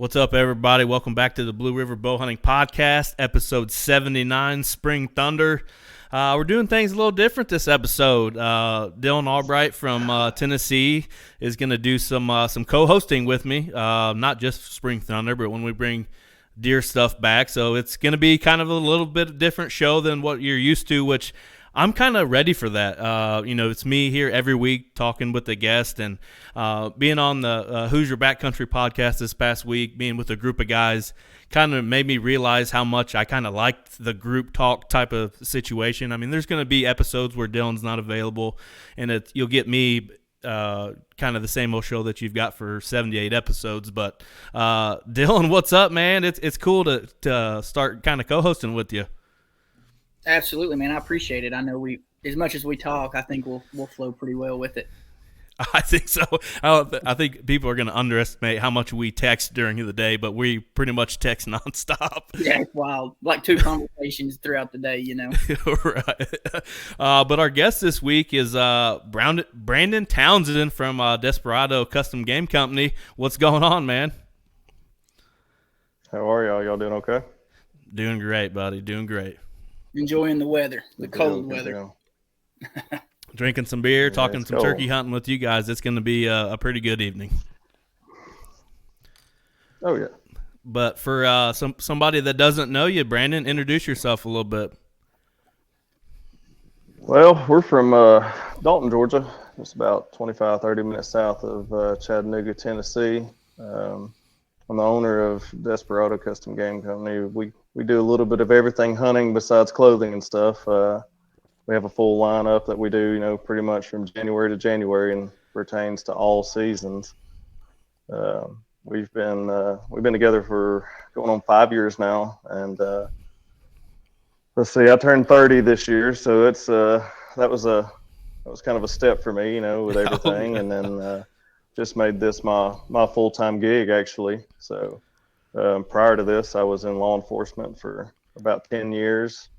What's up, everybody? Welcome back to the Blue River Bow Hunting Podcast, episode 79, Spring Thunder. We're doing things a little different this episode. Dylan Albright from Tennessee is going to do some co-hosting with me, not just Spring Thunder, but when we bring deer stuff back. So it's going to be kind of a little bit different show than what you're used to, which I'm kind of ready for that. It's me here every week talking with the guest, and being on the Hoosier Backcountry podcast this past week, being with a group of guys, kind of made me realize how much I kind of liked the group talk type of situation. I mean, there's going to be episodes where Dylan's not available, and you'll get me kind of the same old show that you've got for 78 episodes. But Dylan, what's up, man? It's cool to start kind of co-hosting with you. Absolutely, man. I appreciate it. I know as much as we talk, I think we'll flow pretty well with it. I think so. I think people are going to underestimate how much we text during the day, but we pretty much text nonstop. Yeah, it's wild. Like 2 conversations throughout the day, Right. But our guest this week is Brandon Townsend from Desperado Game Co. What's going on, man? How are y'all? Y'all doing okay? Doing great, buddy. Doing great. Enjoying the weather, the cold weather. Drinking some beer, talking some turkey hunting with you guys. It's going to be a pretty good evening. Oh, yeah. But for somebody that doesn't know you, Brandon, introduce yourself a little bit. Well, we're from Dalton, Georgia. It's about 25, 30 minutes south of Chattanooga, Tennessee. I'm the owner of Desperado Game Co. We do a little bit of everything hunting besides clothing and stuff. We have a full lineup that we do, pretty much from January to January and pertains to all seasons. We've been together for going on 5 years now, and let's see, I turned 30 this year, so it's that was kind of a step for me, with everything, and then just made this my full-time gig actually. So prior to this, I was in law enforcement for about 10 years.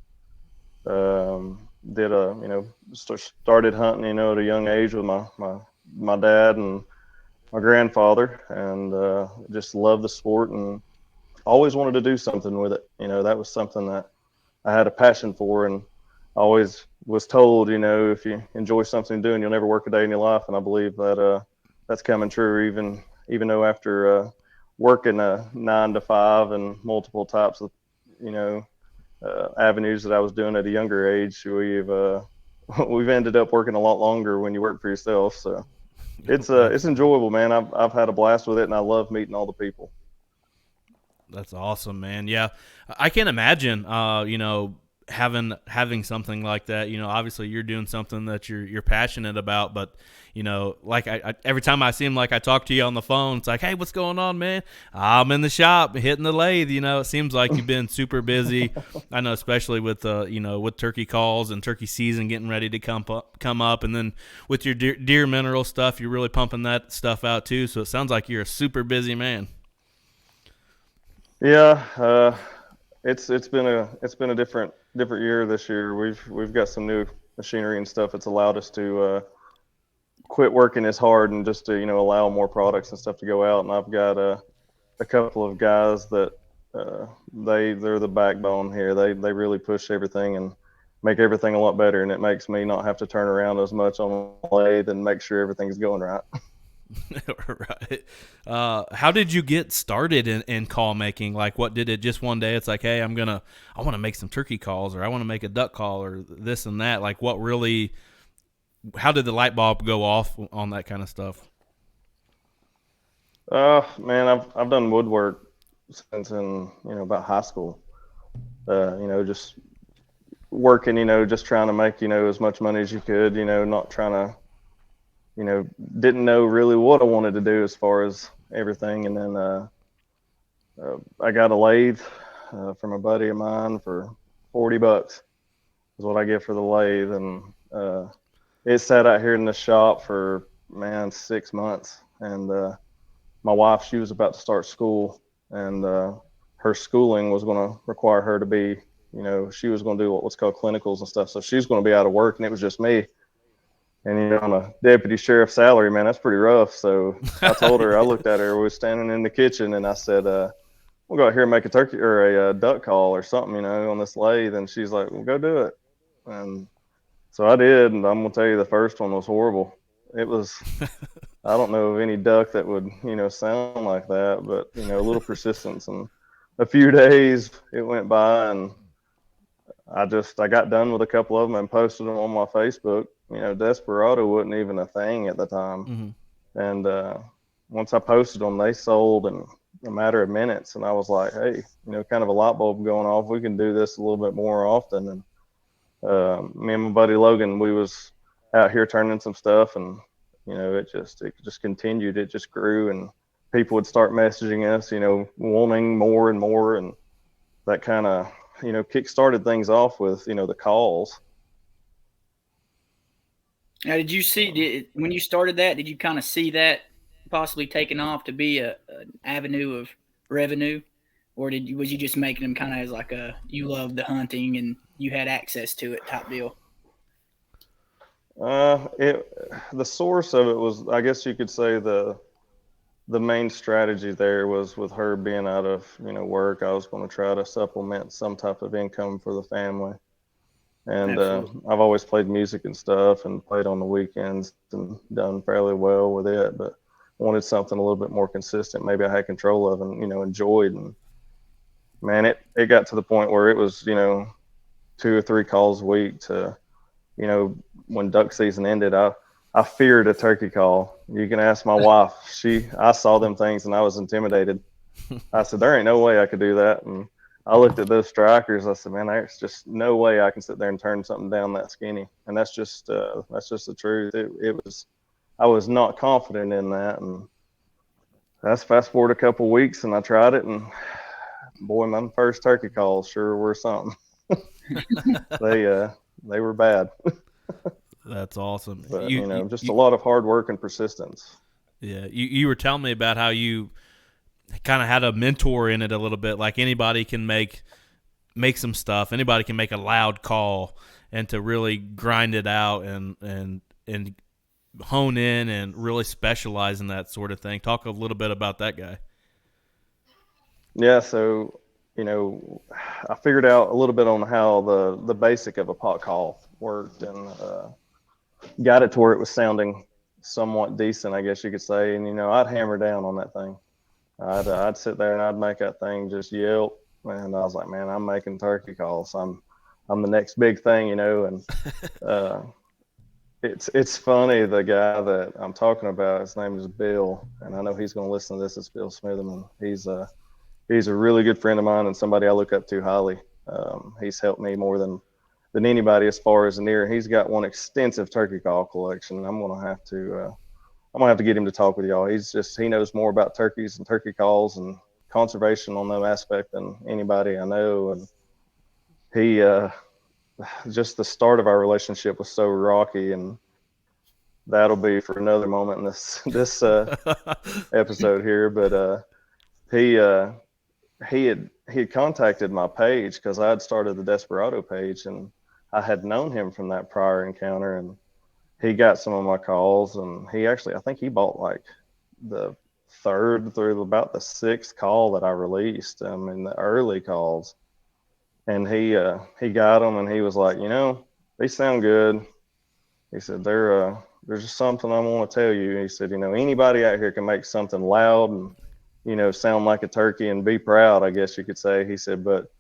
Started hunting, at a young age with my dad and my grandfather, and just loved the sport and always wanted to do something with it. That was something that I had a passion for, and always was told, if you enjoy something you're doing, you'll never work a day in your life. And I believe that that's coming true, even though after working a 9 to 5 and multiple types of, avenues that I was doing at a younger age, we've ended up working a lot longer when you work for yourself. So it's enjoyable, man. I've had a blast with it, and I love meeting all the people. That's awesome, man. Yeah, I can't imagine, having something like that. Obviously you're doing something that you're passionate about, but like I every time I seem like I talk to you on the phone, it's like, hey, what's going on, man? I'm in the shop hitting the lathe. It seems like you've been super busy. I know, especially with with turkey calls and turkey season getting ready to come up, and then with your deer mineral stuff, you're really pumping that stuff out too. So it sounds like you're a super busy man. Yeah, it's been a different year this year. We've got some new machinery and stuff that's allowed us to quit working as hard and just to allow more products and stuff to go out. And I've got a couple of guys that they're the backbone here. They really push everything and make everything a lot better, and it makes me not have to turn around as much on the lathe and make sure everything's going right. Right. How did you get started in call making? Like, what did it just one day? It's like, hey, I want to make some turkey calls, or I want to make a duck call, or this and that. Like, how did the light bulb go off on that kind of stuff? Man, I've done woodwork since in about high school. Just working, just trying to make as much money as you could. Not trying to. Didn't know really what I wanted to do as far as everything. And then I got a lathe from a buddy of mine for $40 is what I get for the lathe. And it sat out here in the shop for, 6 months. And my wife, she was about to start school, and her schooling was going to require her to be, she was going to do what's called clinicals and stuff. So she was going to be out of work, and it was just me. And, on a deputy sheriff's salary, man, that's pretty rough. So I told her, I looked at her, we were standing in the kitchen, and I said, we'll go out here and make a turkey or a duck call or something, on this lathe. And she's like, well, go do it. And so I did. And I'm going to tell you, the first one was horrible. It was, I don't know of any duck that would, sound like that, but, a little persistence. And a few days it went by, and I got done with a couple of them and posted them on my Facebook. Desperado wasn't even a thing at the time. Mm-hmm. And once I posted them, they sold in a matter of minutes. And I was like, hey, kind of a light bulb going off. We can do this a little bit more often. And me and my buddy Logan, we was out here turning some stuff, and it just continued. It just grew, and people would start messaging us, wanting more and more, and that kind of kick started things off with the calls. Now, did you see when you started that? Did you kind of see that possibly taking off to be an avenue of revenue, or was you just making them kind of as like you loved the hunting and you had access to it type deal? The source of it was, I guess you could say, the main strategy there was with her being out of work. I was going to try to supplement some type of income for the family. And I've always played music and stuff and played on the weekends and done fairly well with it, but wanted something a little bit more consistent, maybe I had control of and, enjoyed. And man, it got to the point where it was, 2 or 3 calls a week to, when duck season ended, I feared a turkey call. You can ask my wife. I saw them things and I was intimidated. I said, there ain't no way I could do that. And I looked at those strikers. I said, man, there's just no way I can sit there and turn something down that skinny. And that's just the truth. I was not confident in that. And that's fast forward a couple of weeks, and I tried it, and boy, my first turkey calls sure were something. They were bad. That's awesome. But, a lot of hard work and persistence. Yeah, you were telling me about how you kind of had a mentor in it a little bit. Like anybody can make some stuff. Anybody can make a loud call, and to really grind it out and hone in and really specialize in that sort of thing. Talk a little bit about that guy. Yeah, so I figured out a little bit on how the basic of a pot call worked, and got it to where it was sounding somewhat decent, I guess you could say. And I'd hammer down on that thing. I'd sit there and I'd make that thing just yelp, and I was like, man, I'm making turkey calls. I'm the next big thing, and it's funny. The guy that I'm talking about, his name is Bill, and I know he's going to listen to this. It's Bill Smitherman. He's a really good friend of mine and somebody I look up to highly. He's helped me more than anybody as far as an ear. He's got one extensive turkey call collection. I'm gonna have to get him to talk with y'all. He knows more about turkeys and turkey calls and conservation on that aspect than anybody I know. And he just the start of our relationship was so rocky, and that'll be for another moment in this episode here. But he had contacted my page because I had started the Desperado page, and I had known him from that prior encounter, and he got some of my calls, and I think he bought like the 3rd through about the 6th call that I released in the early calls. And he got them, and he was like, they sound good. He said, there's just something I want to tell you. He said, anybody out here can make something loud and sound like a turkey and be proud, I guess you could say. He said, but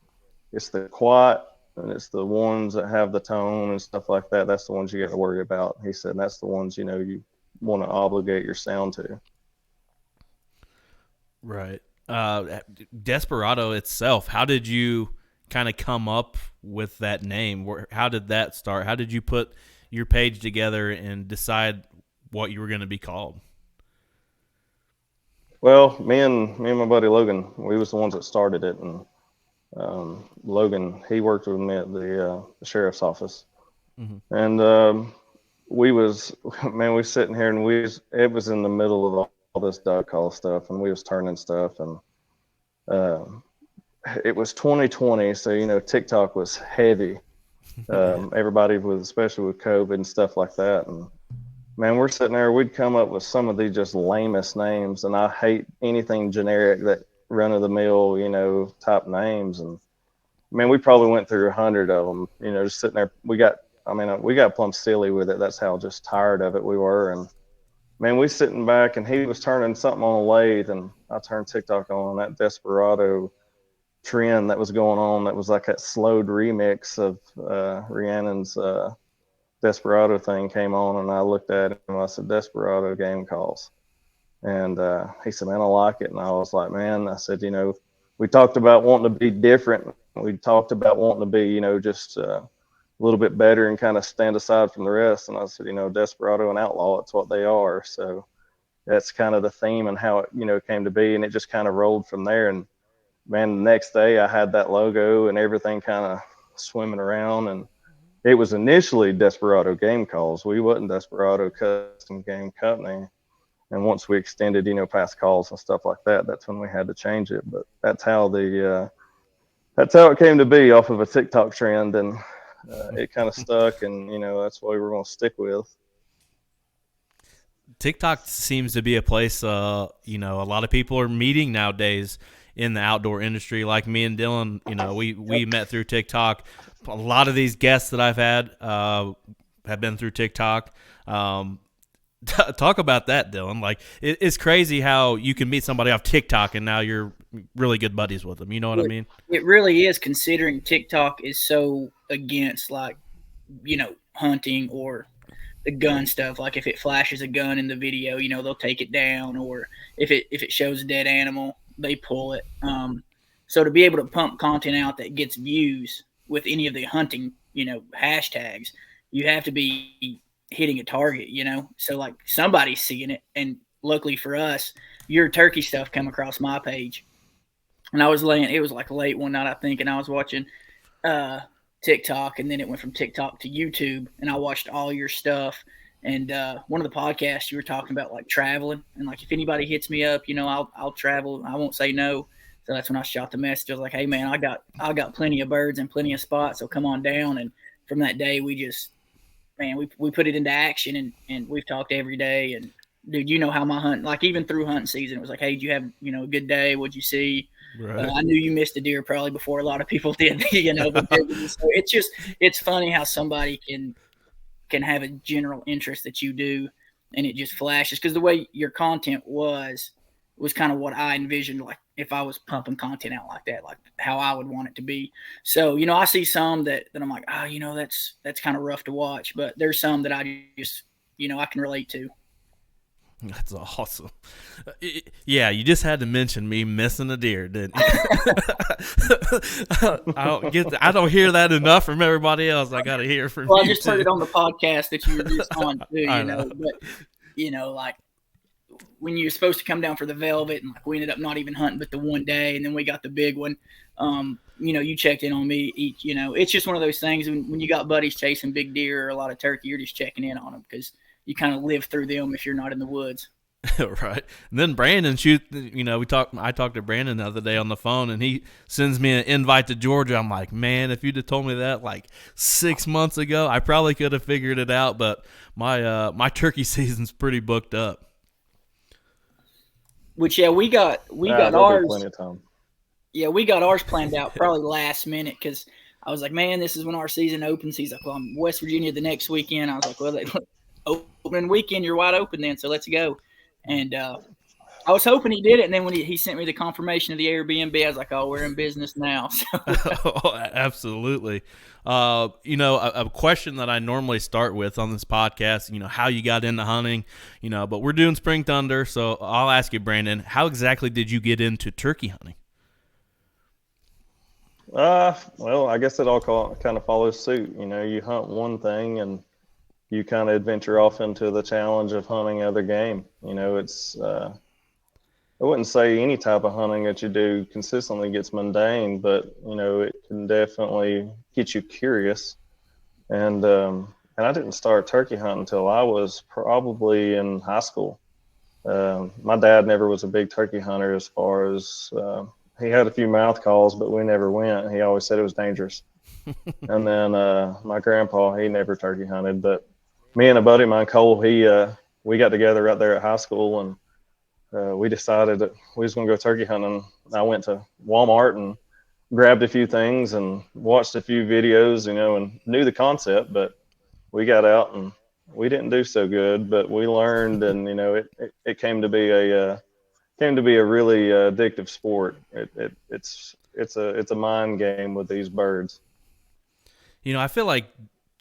it's the quiet and it's the ones that have the tone and stuff like that. That's the ones you got to worry about. He said, that's the ones, you want to obligate your sound to. Right. Desperado itself, how did you kind of come up with that name? How did that start? How did you put your page together and decide what you were going to be called? Well, me and my buddy Logan, we was the ones that started it, and Logan, he worked with me at the sheriff's office, and we was sitting here, and it was in the middle of all this duck call stuff, and we was turning stuff, and it was 2020, so TikTok was heavy. Everybody especially with COVID and stuff like that, and man, we're sitting there, we'd come up with some of the just lamest names, and I hate anything generic, that run of the mill, type names. And man, we probably went through 100 of them, just sitting there. We got plumb silly with it. That's how just tired of it we were. And man, we sitting back, and he was turning something on a lathe, and I turned TikTok on that Desperado trend that was going on. That was like that slowed remix of Rhiannon's Desperado thing came on, and I looked at him and I said, Desperado Game Calls. And he said, man, I like it. And I was like, man, I said, we talked about wanting to be different. We talked about wanting to be, just a little bit better and kind of stand aside from the rest. And I said, Desperado and Outlaw, it's what they are. So that's kind of the theme and how it, came to be. And it just kind of rolled from there. And man, the next day I had that logo and everything kind of swimming around. And it was initially Desperado Game Calls. We wasn't Desperado Custom Game Company. And once we extended, past calls and stuff like that, that's when we had to change it. But that's how it came to be, off of a TikTok trend, and it kind of stuck, and that's what we were going to stick with. TikTok seems to be a place, a lot of people are meeting nowadays in the outdoor industry. Like me and Dylan, we met through TikTok. A lot of these guests that I've had have been through TikTok. Talk about that, Dylan. Like, it's crazy how you can meet somebody off TikTok and now you're really good buddies with them. You know what I mean? It really is, considering TikTok is so against, like, hunting or the gun stuff. Like, if it flashes a gun in the video, they'll take it down, or if it shows a dead animal, they pull it. So to be able to pump content out that gets views with any of the hunting, hashtags, you have to be hitting a target, so like somebody's seeing it. And luckily for us, your turkey stuff come across my page, and it was like late one night, I think, and I was watching TikTok, and then it went from TikTok to YouTube, and I watched all your stuff. And one of the podcasts you were talking about, like, traveling, and like, if anybody hits me up, I'll travel, I won't say no. So that's when I shot the message. I was like, hey man, I got plenty of birds and plenty of spots, so come on down. And from that day, we put it into action, and we've talked every day. And dude, how my hunt, like, even through hunting season, it was like, hey, did you have, a good day? What'd you see? Right. I knew you missed a deer probably before a lot of people did, but so it's funny how somebody can have a general interest that you do, and it just flashes. Because the way your content was kind of what I envisioned, like, if I was pumping content out like that, like how I would want it to be. So, I see some that I'm like, that's kind of rough to watch, but there's some that I just, I can relate to. That's awesome. Yeah, you just had to mention me missing a deer, didn't you? I don't hear that enough from everybody else. I got to hear from you. Well, I just heard it on the podcast that you were just on too, but like, when you're supposed to come down for the velvet, and like, we ended up not even hunting but the one day, and then we got the big one. You checked in on me each. It's just one of those things when you got buddies chasing big deer or a lot of turkey, you're just checking in on them because you kind of live through them if you're not in the woods. Right. And then Brandon, I talked to Brandon the other day on the phone, and he sends me an invite to Georgia. I'm like, man, if you'd have told me that like 6 months ago, I probably could have figured it out. But my turkey season's pretty booked up. Which, we got ours. Plenty of time. Yeah, we got ours planned out probably last minute, because I was like, man, this is when our season opens. He's like, well, I'm West Virginia the next weekend. I was like, well, opening weekend, you're wide open then, so let's go. And I was hoping he did it, and then when he sent me the confirmation of the Airbnb, I was like, oh, we're in business now. Oh, absolutely. A question that I normally start with on this podcast, how you got into hunting, but we're doing Spring Thunder, so I'll ask you, Brandon, how exactly did you get into turkey hunting? Well, I guess it all kind of follows suit. You hunt one thing, and you kind of adventure off into the challenge of hunting other game. It's I wouldn't say any type of hunting that you do consistently gets mundane, but it can definitely get you curious. And I didn't start turkey hunting until I was probably in high school. My dad never was a big turkey hunter, as far as he had a few mouth calls, but we never went. He always said it was dangerous. And then my grandpa, he never turkey hunted, but me and a buddy of mine, Cole, we got together right there at high school, and we decided that we was going to go turkey hunting. I went to Walmart and grabbed a few things and watched a few videos, and knew the concept, but we got out and we didn't do so good, but we learned, and it came to be a really addictive sport. It's a mind game with these birds. I feel like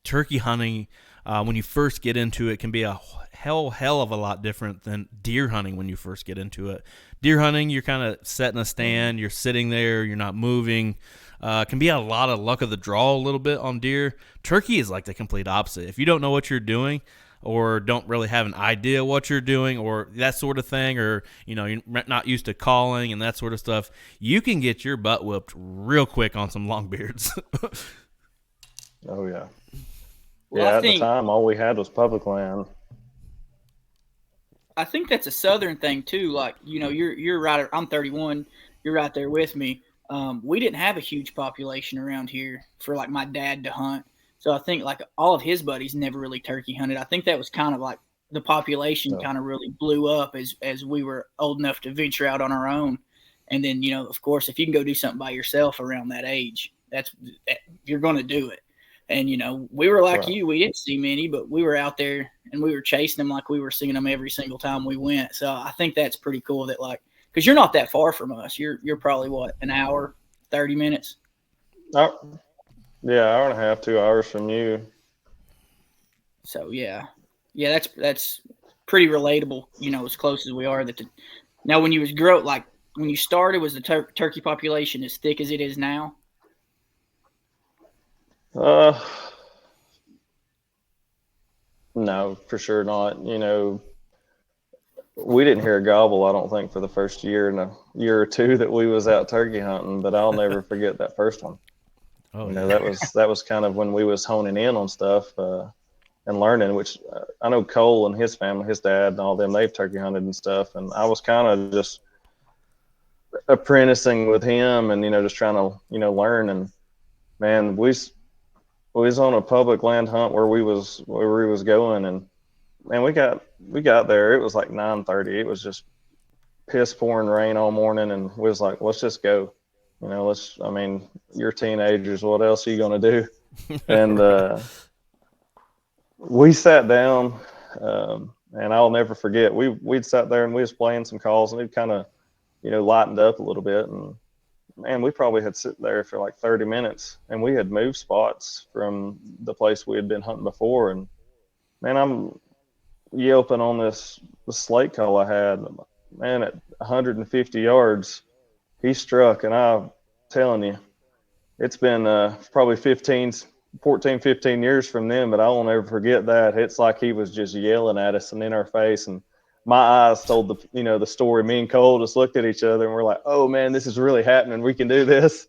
turkey hunting, when you first get into it, can be a hell of a lot different than deer hunting when you first get into it. Deer hunting, you're kind of set in a stand, you're sitting there, you're not moving. Can be a lot of luck of the draw a little bit on deer. Turkey is like the complete opposite. If you don't know what you're doing, or don't really have an idea what you're doing, or that sort of thing, or you're not used to calling and that sort of stuff, you can get your butt whooped real quick on some longbeards. Oh yeah. Well, yeah, at the time, all we had was public land. I think that's a southern thing too. Like, you're right. I'm 31. You're right there with me. We didn't have a huge population around here for like my dad to hunt. So I think like all of his buddies never really turkey hunted. I think that was kind of like the population kind of really blew up as we were old enough to venture out on our own. And then, of course, if you can go do something by yourself around that age, you're going to do it. And, we were like you. We didn't see many, but we were out there and we were chasing them like we were seeing them every single time we went. So I think that's pretty cool that, like, because you're not that far from us. You're probably, what, an hour, 30 minutes? Yeah, hour and a half, 2 hours from you. So, yeah, that's pretty relatable, as close as we are. Now, when you when you started, was the turkey population as thick as it is now? No, for sure not. We didn't hear a gobble, I don't think, for the first year and a year or two that we was out turkey hunting, but I'll never forget that first one. Oh, that was kind of when we was honing in on stuff and learning, which I know Cole and his family, his dad and all them, they've turkey hunted and stuff, and I was kind of just apprenticing with him and just trying to learn. And man, we was on a public land hunt where we was going, and man, we got there. It was like 9:30. It was just piss pouring rain all morning, and we was like, let's just go. You're teenagers. What else are you gonna do? And we sat down, and I'll never forget. We'd sat there and we was playing some calls, and it kind of lightened up a little bit, and man, we probably had sit there for like 30 minutes, and we had moved spots from the place we had been hunting before. And man, I'm yelping on this slate call I had. Man, at 150 yards, he struck, and I'm telling you, it's been probably 14, 15 years from then, but I won't ever forget that. It's like he was just yelling at us and in our face, and my eyes told the story. Me and Cole just looked at each other and we're like, oh man, this is really happening. We can do this.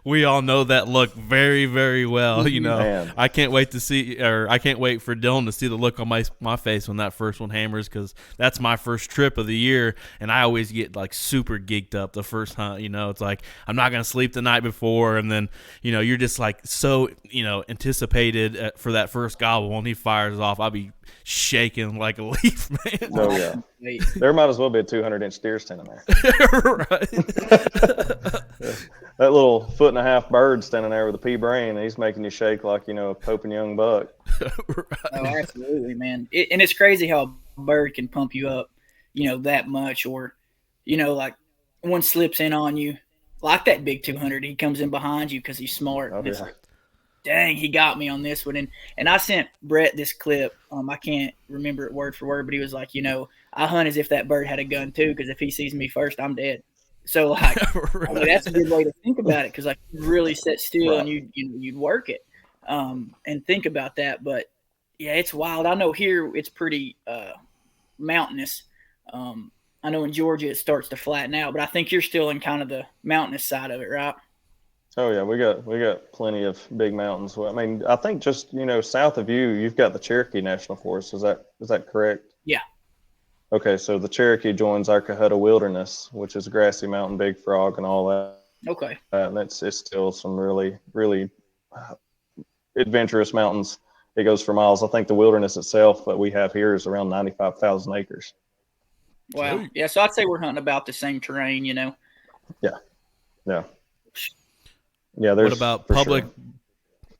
We all know that look very, very well. Man. I can't wait for Dylan to see the look on my face when that first one hammers, because that's my first trip of the year, and I always get like super geeked up the first hunt. It's like I'm not gonna sleep the night before, and then you're just like so anticipated for that first gobble. When he fires off, I'll be shaking like a leaf, man. Oh yeah, there might as well be a 200-inch deer standing there. Right. That little 1.5-foot bird standing there with a pea brain, he's making you shake like a Pope and young buck. Right. Oh, absolutely, man. And it's crazy how a bird can pump you up, that much, or like one slips in on you, like that big 200. He comes in behind you because he's smart. Oh, it's like, dang, he got me on this one. And I sent Brett this clip. I can't remember it word for word, but he was like, I hunt as if that bird had a gun too, because if he sees me first, I'm dead. So like, right. That's a good way to think about it, because like you really sit still, right. And you'd work it, and think about that. But yeah, it's wild. I know here it's pretty mountainous. I know in Georgia it starts to flatten out, but I think you're still in kind of the mountainous side of it, right? Oh yeah, we got plenty of big mountains. I mean, I think just south of you've got the Cherokee National Forest. Is that correct? Yeah. Okay, so the Cherokee joins our Cohutta Wilderness, which is Grassy Mountain, Big Frog, and all that. Okay. And it's still some really, really adventurous mountains. It goes for miles. I think the wilderness itself that we have here is around 95,000 acres. Wow. Yeah. So I'd say we're hunting about the same terrain, Yeah. What There's about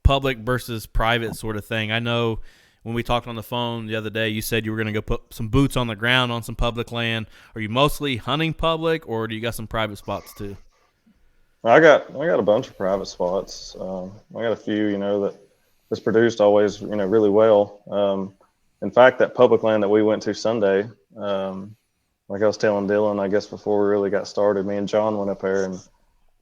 public versus private sort of thing? I know when we talked on the phone the other day, you said you were going to go put some boots on the ground on some public land. Are you mostly hunting public, or do you got some private spots too? I got a bunch of private spots. I got a few, that's produced always, really well. In fact, that public land that we went to Sunday, like I was telling Dylan, I guess before we really got started, me and John went up there and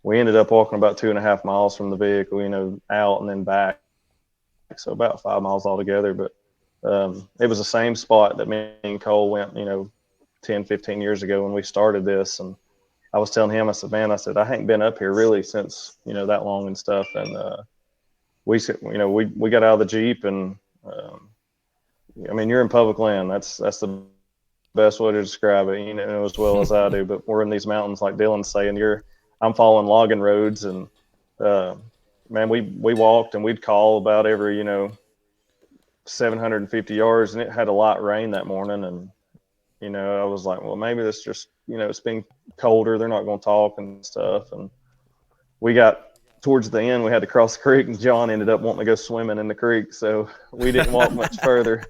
we ended up walking about 2.5 miles from the vehicle, out and then back. So about 5 miles altogether. But it was the same spot that me and Cole went, 10, 15 years ago when we started this. And I was telling him, I said, man, I hadn't been up here really since, that long and stuff. And we got out of the Jeep and, you're in public land. That's the best way to describe it, as well as I do. But we're in these mountains, like Dylan's saying, I'm following logging roads. And, man, we walked and we'd call about every, 750 yards, and it had a light rain that morning. And, I was like, well, maybe this just, it's been colder. They're not going to talk and stuff. And we got towards the end, we had to cross the creek, and John ended up wanting to go swimming in the creek. So we didn't walk much further.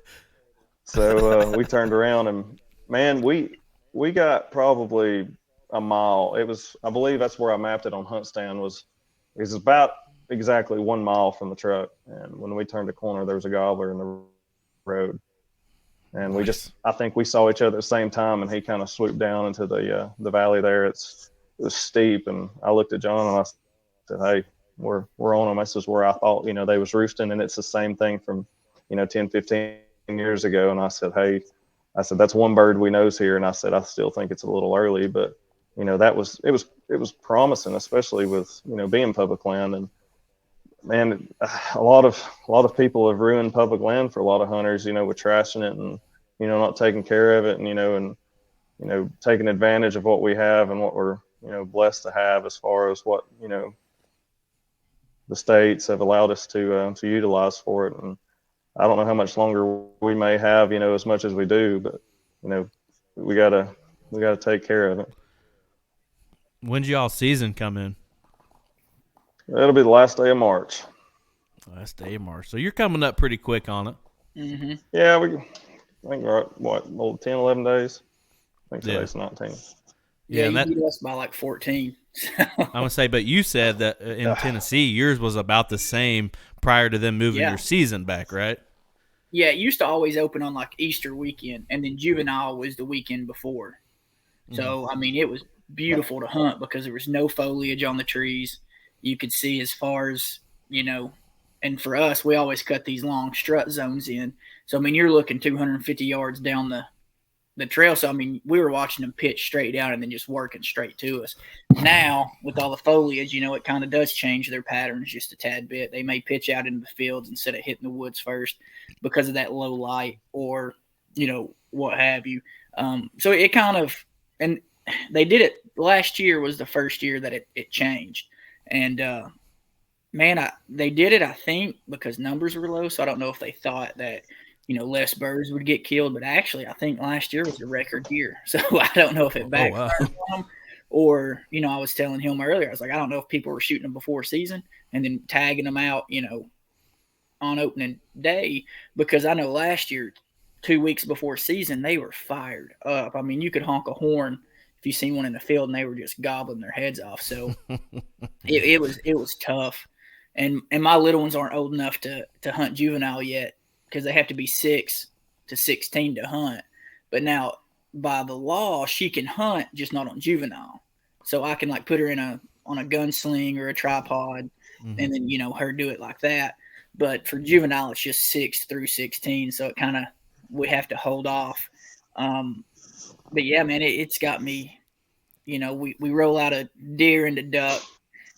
So we turned around and, man, we got probably a mile. I believe that's where I mapped it on Hunt Stand, was about exactly 1 mile from the truck. And when we turned the corner, there was a gobbler in the road. And I think we saw each other at the same time, and he kind of swooped down into the valley there. It was steep. And I looked at John and I said, hey, we're on them. This is where I thought, they was roosting. And it's the same thing from, 10, 15 years ago. And I said, hey, that's one bird we knows here. And I said, I still think it's a little early, but it was promising, especially with, being public land. And man, a lot of people have ruined public land for a lot of hunters, with trashing it and, not taking care of it and, taking advantage of what we have and what we're, blessed to have as far as what, the states have allowed us to utilize for it. And I don't know how much longer we may have, as much as we do, but, we gotta take care of it. When's y'all season come in? It'll be the last day of March. Last day of March. So you're coming up pretty quick on it. Mm-hmm. Yeah, I think we're at, 10, 11 days? I think today's 19. Yeah, you beat us by like 14. I'm going to say, but you said that in Tennessee, yours was about the same prior to them moving your season back, right? Yeah, it used to always open on like Easter weekend, and then juvenile was the weekend before. So, it was beautiful to hunt because there was no foliage on the trees. You could see as far as, and for us, we always cut these long strut zones in. So, you're looking 250 yards down the trail. So, we were watching them pitch straight down and then just working straight to us. Now, with all the foliage, it kind of does change their patterns just a tad bit. They may pitch out into the fields instead of hitting the woods first because of that low light or, what have you. So it kind of, and they did it last year was the first year that it changed. And, they did it, I think, because numbers were low. So I don't know if they thought that, less birds would get killed. But actually, I think last year was a record year. So I don't know if it backfired on them or, I was telling him earlier, I was like, I don't know if people were shooting them before season and then tagging them out, on opening day. Because I know last year, 2 weeks before season, they were fired up. You could honk a horn if you seen one in the field and they were just gobbling their heads off. So it was tough. And my little ones aren't old enough to hunt juvenile yet because they have to be 6 to 16 to hunt. But now by the law, she can hunt, just not on juvenile. So I can put her on a gunsling or a tripod and then, her do it like that. But for juvenile, it's just 6 through 16. So it kind of, we have to hold off. But yeah, man, it's got me, we roll out a deer into duck.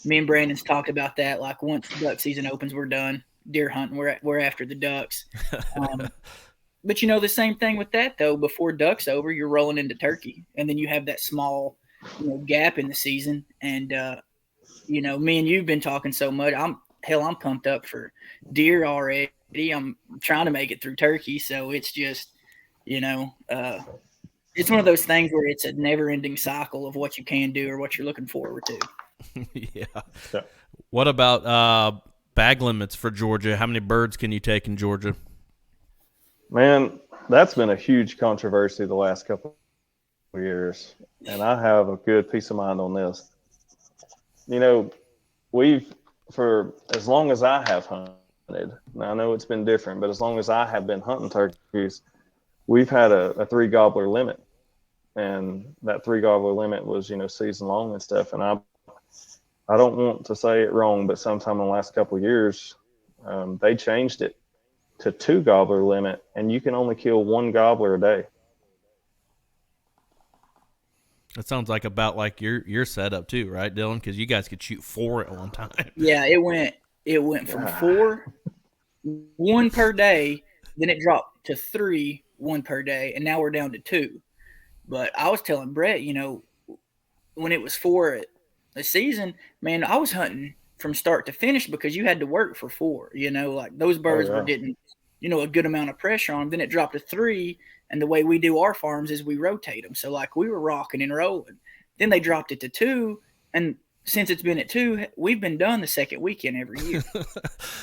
Me and Brandon's talked about that. Like once duck season opens, we're done deer hunting. We're after the ducks. But the same thing with that though. Before duck's over, you're rolling into turkey, and then you have that small, gap in the season. And me and you've been talking so much. hell, I'm pumped up for deer already. I'm trying to make it through turkey, so it's just, it's one of those things where it's a never-ending cycle of what you can do or what you're looking forward to. Yeah. What about bag limits for Georgia? How many birds can you take in Georgia? Man, that's been a huge controversy the last couple of years, and I have a good peace of mind on this. For as long as I have hunted, now I know it's been different, but as long as I have been hunting turkeys, we've had a 3 gobbler limit, and that 3 gobbler limit was, season long and stuff. And I don't want to say it wrong, but sometime in the last couple of years, they changed it to 2 gobbler limit, and you can only kill 1 gobbler a day. That sounds like about like your setup too, right, Dylan? Because you guys could shoot 4 at one time. Yeah, it went from 4, 1 per day, then it dropped to 3, 1 per day, and now we're down to 2. But I was telling Brett, when it was 4 a season, man, I was hunting from start to finish because you had to work for 4. Like those birds were getting, a good amount of pressure on them. Then it dropped to 3. And the way we do our farms is we rotate them. So, like, we were rocking and rolling. Then they dropped it to 2. And since it's been at 2, we've been done the second weekend every year.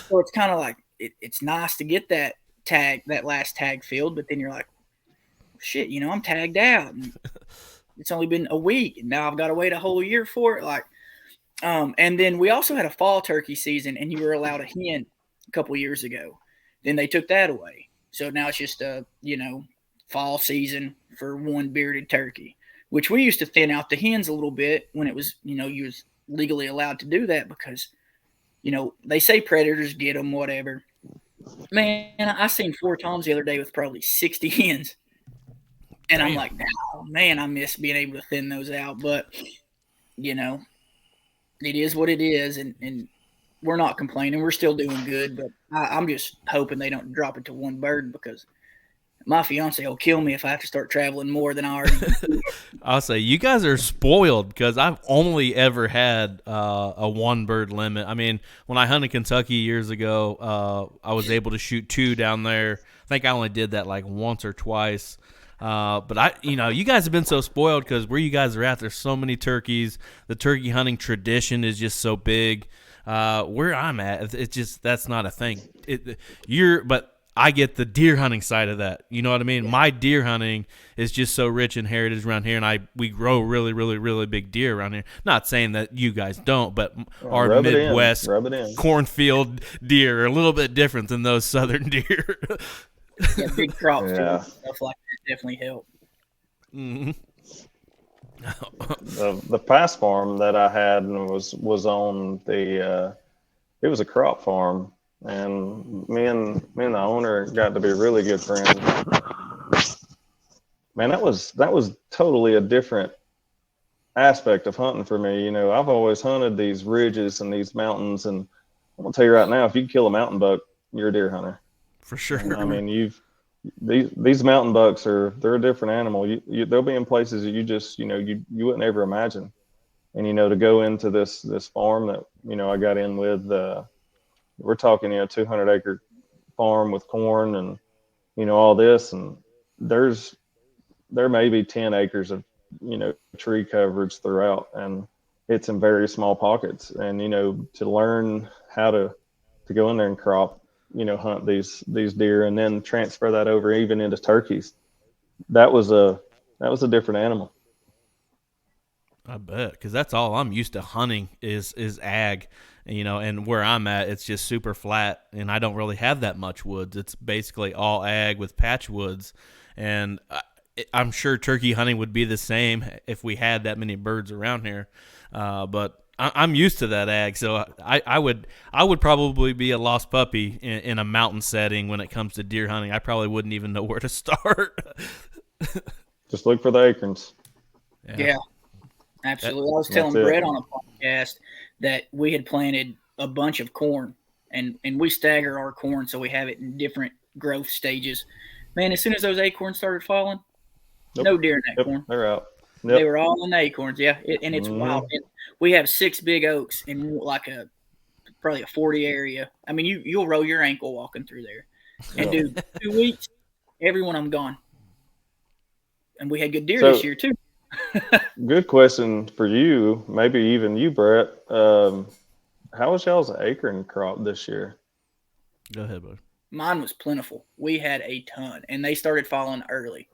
So it's kind of like it's nice to get that last tag filled. But then you're like, shit, I'm tagged out. And it's only been a week. And now I've got to wait a whole year for it. And then we also had a fall turkey season, and you were allowed a hen a couple years ago. Then they took that away. So now it's just fall season for 1 bearded turkey, which we used to thin out the hens a little bit when it was, you was legally allowed to do that because, they say predators get them, whatever. Man, I seen 4 toms the other day with probably 60 hens. And I'm like, oh, man, I miss being able to thin those out. But, it is what it is. And we're not complaining. We're still doing good. But I'm just hoping they don't drop it to 1 bird because my fiance will kill me if I have to start traveling more than I already do. I'll say you guys are spoiled because I've only ever had a 1 bird limit. I mean, when I hunted Kentucky years ago, I was able to shoot 2 down there. I think I only did that like once or twice. But you guys have been so spoiled because where you guys are at, there's so many turkeys. The turkey hunting tradition is just so big. Where I'm at, it's just that's not a thing. But I get the deer hunting side of that. You know what I mean? My deer hunting is just so rich in heritage around here, and we grow really, really, really big deer around here. Not saying that you guys don't, but our Midwest cornfield deer are a little bit different than those southern deer. Yeah, big crops too, and stuff like that definitely help. Mm-hmm. The past farm that I had was on it was a crop farm. And me and the owner got to be really good friends. Man, that was totally a different aspect of hunting for me. I've always hunted these ridges and these mountains, and I'm gonna tell you right now, if you can kill a mountain buck, you're a deer hunter. For sure. And, I mean, these mountain bucks they're a different animal. They'll be in places that you just you wouldn't ever imagine. And to go into this farm that I got in with. We're talking, 200 acre farm with corn and, all this. And there may be 10 acres of, tree coverage throughout, and it's in very small pockets. And, to learn how to go in there and crop, hunt these deer and then transfer that over even into turkeys. That was a different animal. I bet, because that's all I'm used to hunting is ag. And where I'm at, it's just super flat, and I don't really have that much woods. It's basically all ag with patch woods, and I'm sure turkey hunting would be the same if we had that many birds around here. But I'm used to that ag, so I would probably be a lost puppy in a mountain setting when it comes to deer hunting. I probably wouldn't even know where to start. Just look for the acorns. Yeah. Absolutely. I was telling Brett on a podcast that we had planted a bunch of corn, and we stagger our corn so we have it in different growth stages. Man, as soon as those acorns started falling, no deer in that corn. They're out. They were all in the acorns, and it's wild. And we have 6 big oaks in like a probably a 40 area. I mean, you'll roll your ankle walking through there. And Yeah. dude, 2 weeks, every one of them gone. And we had good deer So- this year too. Good question for you, maybe even you, Brett. How was y'all's acorn crop this year? Go ahead, bud. Mine was plentiful. We had a ton, and they started falling early.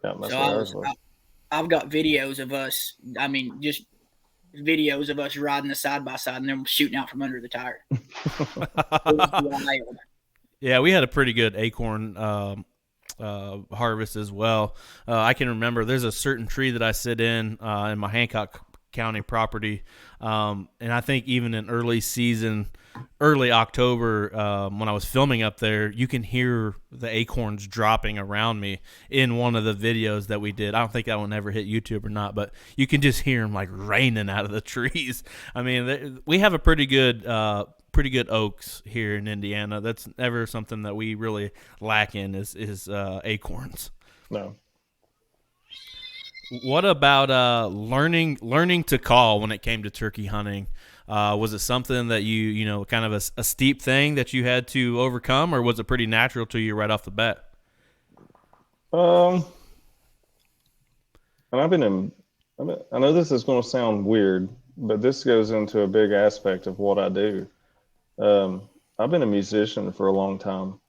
Yeah, that's So what ours was. I've got videos of us. I mean, just videos of us riding a side by side and them shooting out from under the tire. It was wild. Yeah, we had a pretty good acorn harvest as well. I can remember there's a certain tree that I sit in my Hancock County property, and I think even in early October, when I was filming up there, you can hear the acorns dropping around me in one of the videos that we did. I don't think that one ever hit YouTube or not, but you can just hear them like raining out of the trees. I mean, we have a pretty good oaks here in Indiana. That's never something that we really lack in is acorns. No. What about learning to call when it came to turkey hunting? Was it something that you know, kind of a steep thing that you had to overcome, or was it pretty natural to you right off the bat? And I know this is going to sound weird, but this goes into a big aspect of what I do. I've been a musician for a long time.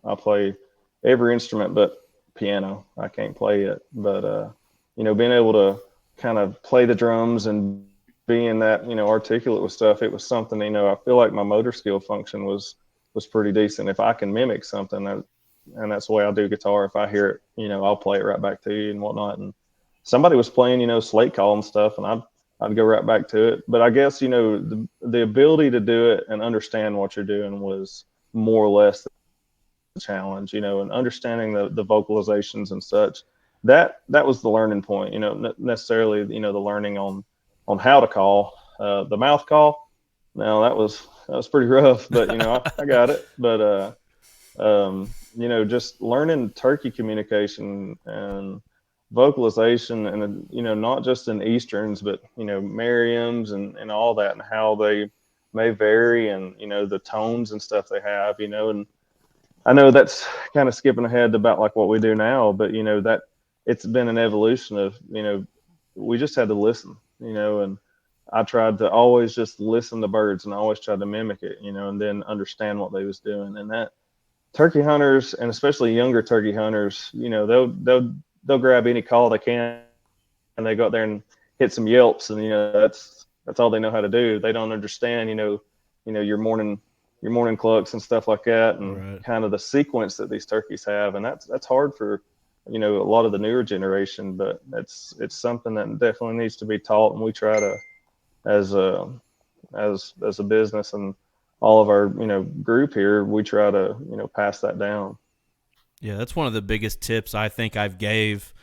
I play every instrument but piano. I can't play it, but being able to kind of play the drums and being that articulate with stuff, it was something. I feel like my motor skill function was pretty decent. If I can mimic something, and that's the way I do guitar. If I hear it, I'll play it right back to you and whatnot. And somebody was playing, slate call and stuff, and I'd go right back to it. But I guess the ability to do it and understand what you're doing was more or less the challenge, and understanding the vocalizations and such. That was the learning point, necessarily, the learning on how to call, the mouth call. Now that was pretty rough, but I got it. But just learning turkey communication and vocalization, and not just in Easterns, but Merriam's and all that, and how they may vary, and the tones and stuff they have, and I know that's kind of skipping ahead about like what we do now, but that it's been an evolution of we just had to listen, and I tried to always just listen to birds, and I always tried to mimic it, and then understand what they was doing. And that turkey hunters, and especially younger turkey hunters, they'll grab any call they can, and they go out there and hit some yelps, and that's all they know how to do. They don't understand your morning clucks and stuff like that, and Right. kind of the sequence that these turkeys have. And that's hard for a lot of the newer generation, but it's something that definitely needs to be taught. And we try to, as a business and all of our group here, we try to pass that down. Yeah, that's one of the biggest tips I think I've gave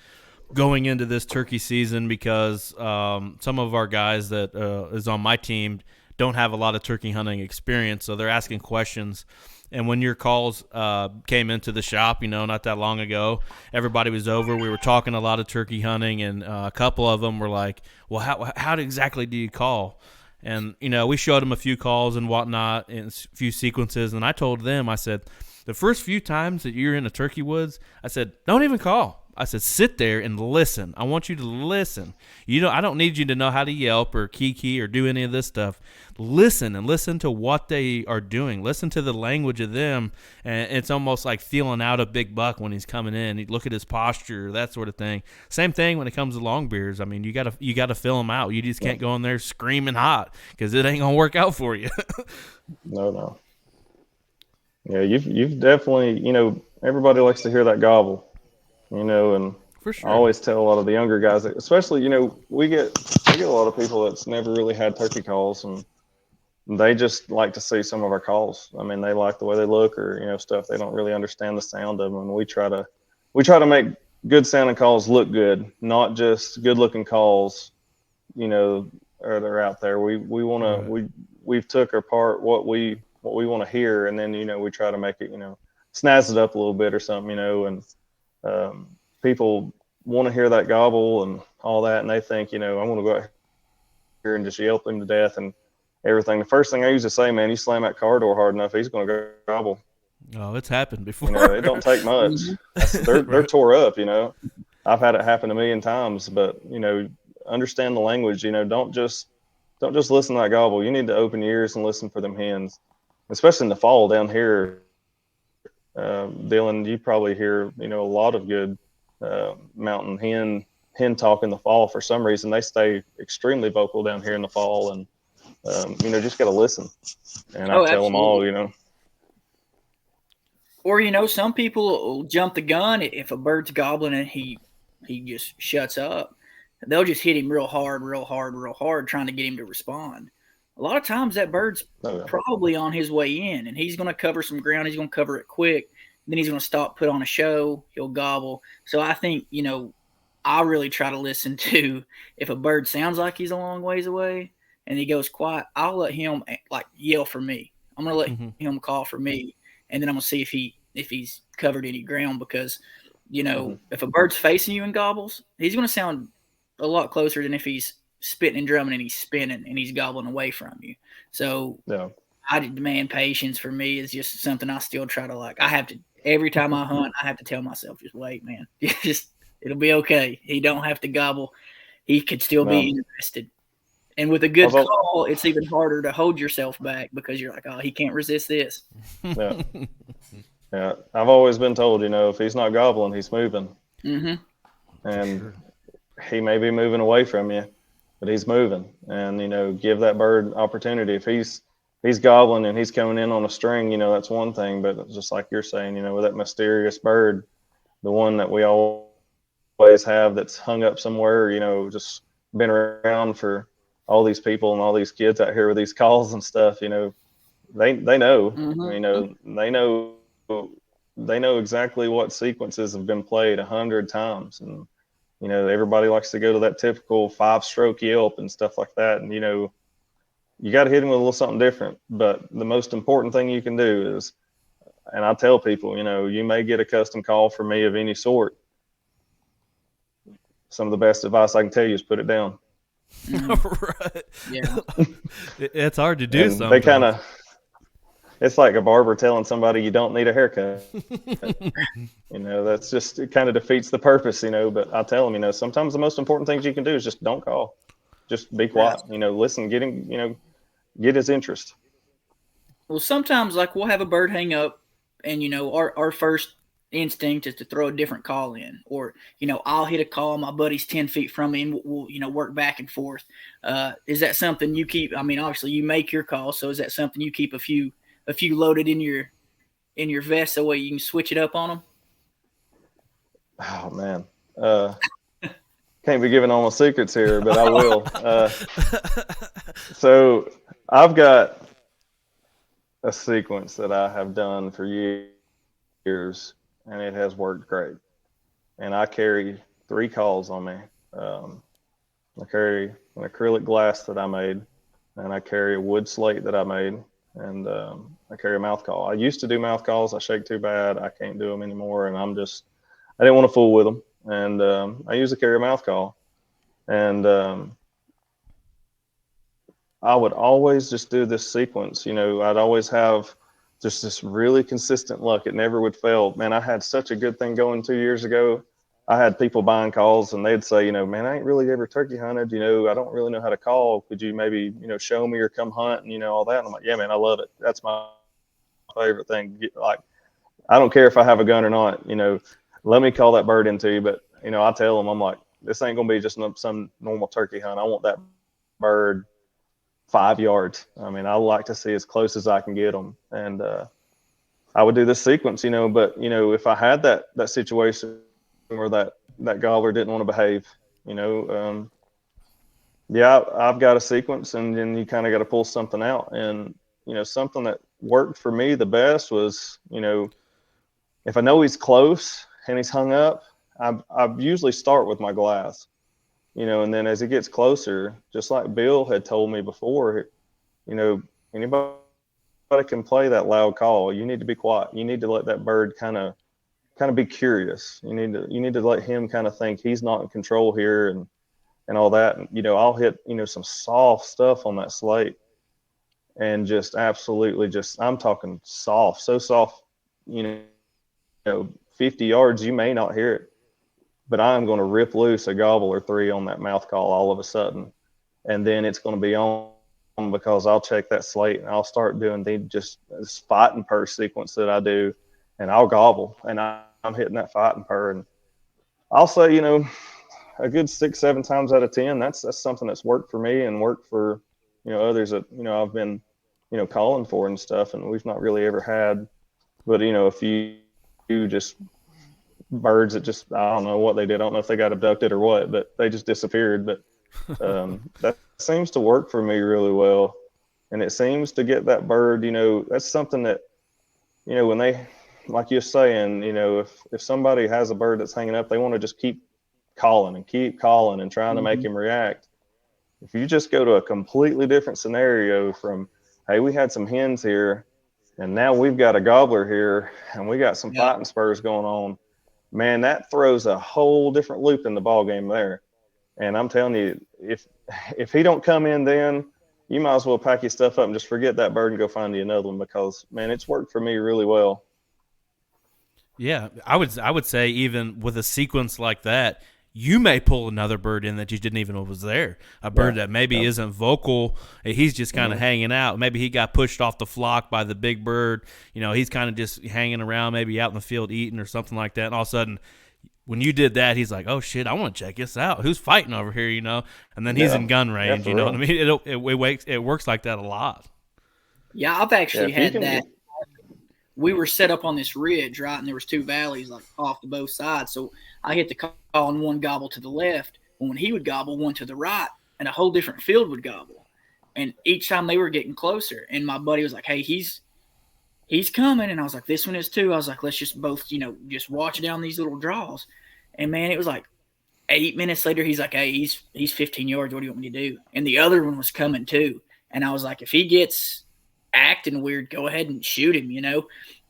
going into this turkey season, because some of our guys that is on my team don't have a lot of turkey hunting experience, so they're asking questions. And when your calls came into the shop, not that long ago, everybody was over. We were talking a lot of turkey hunting, and a couple of them were like, well, how exactly do you call? And, we showed them a few calls and whatnot and a few sequences. And I told them, I said, the first few times that you're in a turkey woods, I said, don't even call. I said, sit there and listen. I want you to listen. I don't need you to know how to yelp or kiki or do any of this stuff. Listen, and listen to what they are doing. Listen to the language of them. And it's almost like feeling out a big buck when he's coming in. You look at his posture, that sort of thing. Same thing when it comes to longbeards. I mean, you gotta feel them out. You just can't go in there screaming hot, because it ain't gonna work out for you. No. Yeah, you've definitely, everybody likes to hear that gobble, and For sure. I always tell a lot of the younger guys, especially, we get a lot of people that's never really had turkey calls, and they just like to see some of our calls. I mean, they like the way they look, or stuff. They don't really understand the sound of them. And we try to make good sounding calls look good, not just good looking calls, or they're out there. We want to we've took apart what we want to hear, and then we try to make it snazz it up a little bit or something, and people want to hear that gobble and all that, and they think, I want to go out here and just yelp them to death. And everything. The first thing I used to say, man, you slam that car door hard enough, he's going to go gobble. Oh, it's happened before. You know, it don't take much. They're tore up, you know. I've had it happen a million times, but, you know, understand the language, you know, don't just listen to that gobble. You need to open your ears and listen for them hens, especially in the fall down here. Dylan, you probably hear, you know, a lot of good mountain hen talk in the fall. For some reason, they stay extremely vocal down here in the fall, and you know, just got to listen. And I tell them all, you know. Or, you know, some people will jump the gun if a bird's gobbling and he just shuts up. They'll just hit him real hard, trying to get him to respond. A lot of times that bird's probably on his way in, and he's going to cover some ground. He's going to cover it quick. Then he's going to stop, put on a show. He'll gobble. So I think, you know, I really try to listen to if a bird sounds like he's a long ways away and he goes quiet, I'll let him like yell for me. I'm going to let him call for me. And then I'm going to see if he's covered any ground, because, you know, if a bird's facing you and gobbles, he's going to sound a lot closer than if he's spitting and drumming and he's spinning and he's gobbling away from you. So I demand patience. For me is just something I still try to like. I have to, every time I hunt, I have to tell myself, just wait, man. It'll be okay. He don't have to gobble. He could still be interested. And with a good call, it's even harder to hold yourself back because you're like, oh, he can't resist this. Yeah. Yeah. I've always been told, you know, if he's not gobbling, he's moving. And he may be moving away from you, but he's moving. And, you know, give that bird opportunity. If he's gobbling and he's coming in on a string, you know, that's one thing. But just like you're saying, you know, with that mysterious bird, the one that we always have that's hung up somewhere, you know, just been around for all these people and all these kids out here with these calls and stuff, you know, they know, you know, they know exactly what sequences have been played 100 times. And, you know, everybody likes to go to that typical 5-stroke yelp and stuff like that. And, you know, you got to hit them with a little something different. But the most important thing you can do is, and I tell people, you know, you may get a custom call from me of any sort. Some of the best advice I can tell you is put it down. Right. Yeah. It's hard to do sometimes. They kind of, it's like a barber telling somebody you don't need a haircut. You know, that's just, it kind of defeats the purpose, you know. But I tell them, you know, sometimes the most important things you can do is just don't call. Just be quiet, you know, listen, get his interest. Well, sometimes like we'll have a bird hang up and, you know, our first instinct is to throw a different call in, or, you know, I'll hit a call, my buddy's 10 feet from me, and we'll, you know, work back and forth. Is that something you keep? I mean, obviously you make your call. So is that something you keep a few loaded in your vest so way you can switch it up on them? Oh man. Can't be giving all my secrets here, but I will. So I've got a sequence that I have done for years, and it has worked great. And I carry 3 calls on me. I carry an acrylic glass that I made, and I carry a wood slate that I made, and I carry a mouth call. I used to do mouth calls. I shake too bad. I can't do them anymore, and I didn't want to fool with them. And I usually carry a mouth call. And I would always just do this sequence. You know, I'd always have just this really consistent luck. It never would fail. Man, I had such a good thing going 2 years ago. I had people buying calls, and they'd say, you know, man, I ain't really ever turkey hunted. You know, I don't really know how to call. Could you maybe, you know, show me or come hunt and, you know, all that? And I'm like, yeah, man, I love it. That's my favorite thing. Like, I don't care if I have a gun or not, you know, let me call that bird into you. But, you know, I tell them, I'm like, this ain't going to be just some normal turkey hunt. I want that bird 5 yards. I mean, I like to see as close as I can get them. And I would do this sequence, you know, but, you know, if I had that situation where that gobbler didn't want to behave, you know, yeah, I've got a sequence, and then you kind of got to pull something out. And, you know, something that worked for me the best was, you know, if I know he's close and he's hung up, I usually start with my glass, you know, and then as it gets closer, just like Bill had told me before, you know, anybody can play that loud call. You need to be quiet. You need to let that bird kind of be curious. You need to let him kind of think he's not in control here and all that. And, you know, I'll hit, you know, some soft stuff on that slate, and just absolutely just, I'm talking soft, so soft, you know, 50 yards, you may not hear it, but I'm going to rip loose a gobble or three on that mouth call all of a sudden. And then it's going to be on because I'll check that slate and I'll start doing this fighting purr sequence that I do, and I'll gobble and I'm hitting that fighting purr. And I'll say, a good 6-7 times out of 10, that's something that's worked for me and worked for, others that, I've been, calling for and stuff. And we've not really ever had, but, a few just birds that just, I don't know what they did. I don't know if they got abducted or what, but they just disappeared. But that seems to work for me really well. And it seems to get that bird, that's something that, when they, like you're saying, if somebody has a bird that's hanging up, they want to just keep calling and trying to make him react. If you just go to a completely different scenario from, hey, we had some hens here and now we've got a gobbler here and we got some fighting spurs going on, man, that throws a whole different loop in the ball game there. And I'm telling you, if he don't come in, then you might as well pack your stuff up and just forget that bird and go find you another one, because, man, it's worked for me really well. Yeah, I would say even with a sequence like that, you may pull another bird in that you didn't even know was there. A bird that maybe isn't vocal. He's just kind of hanging out. Maybe he got pushed off the flock by the big bird. He's kind of just hanging around, maybe out in the field eating or something like that. And all of a sudden, when you did that, he's like, oh, shit, I want to check this out. Who's fighting over here, And then he's in gun range, you know what I mean? It works like that a lot. Yeah, I've actually had that. We were set up on this ridge, right, and there was two valleys like off to both sides. So I hit the call and one gobble to the left. And when he would gobble, one to the right, and a whole different field would gobble. And each time they were getting closer, and my buddy was like, hey, he's coming. And I was like, this one is too. I was like, let's just both, just watch down these little draws. And, man, it was like 8 minutes later, he's like, hey, he's 15 yards. What do you want me to do? And the other one was coming too. And I was like, if he gets acting weird, go ahead and shoot him,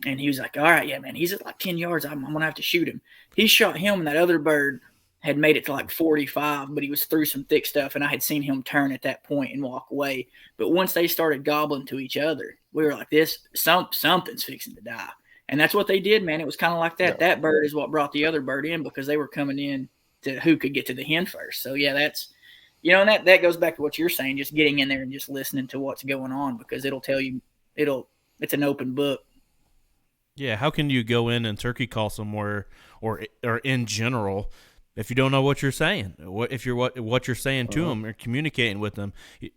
And he was like, all right, yeah, man, he's at like 10 yards. I'm going to have to shoot him. He shot him, and that other bird had made it to like 45, but he was through some thick stuff, and I had seen him turn at that point and walk away. But once they started gobbling to each other, we were like, something's fixing to die. And that's what they did, man. It was kind of like that. Yeah. That bird is what brought the other bird in, because they were coming in to who could get to the hen first. So, yeah, that's – and that goes back to what you're saying, just getting in there and just listening to what's going on, because it'll tell you it's an open book. Yeah, how can you go in and turkey call somewhere or in general if you don't know what you're saying? If you're what you're saying to them or communicating with them?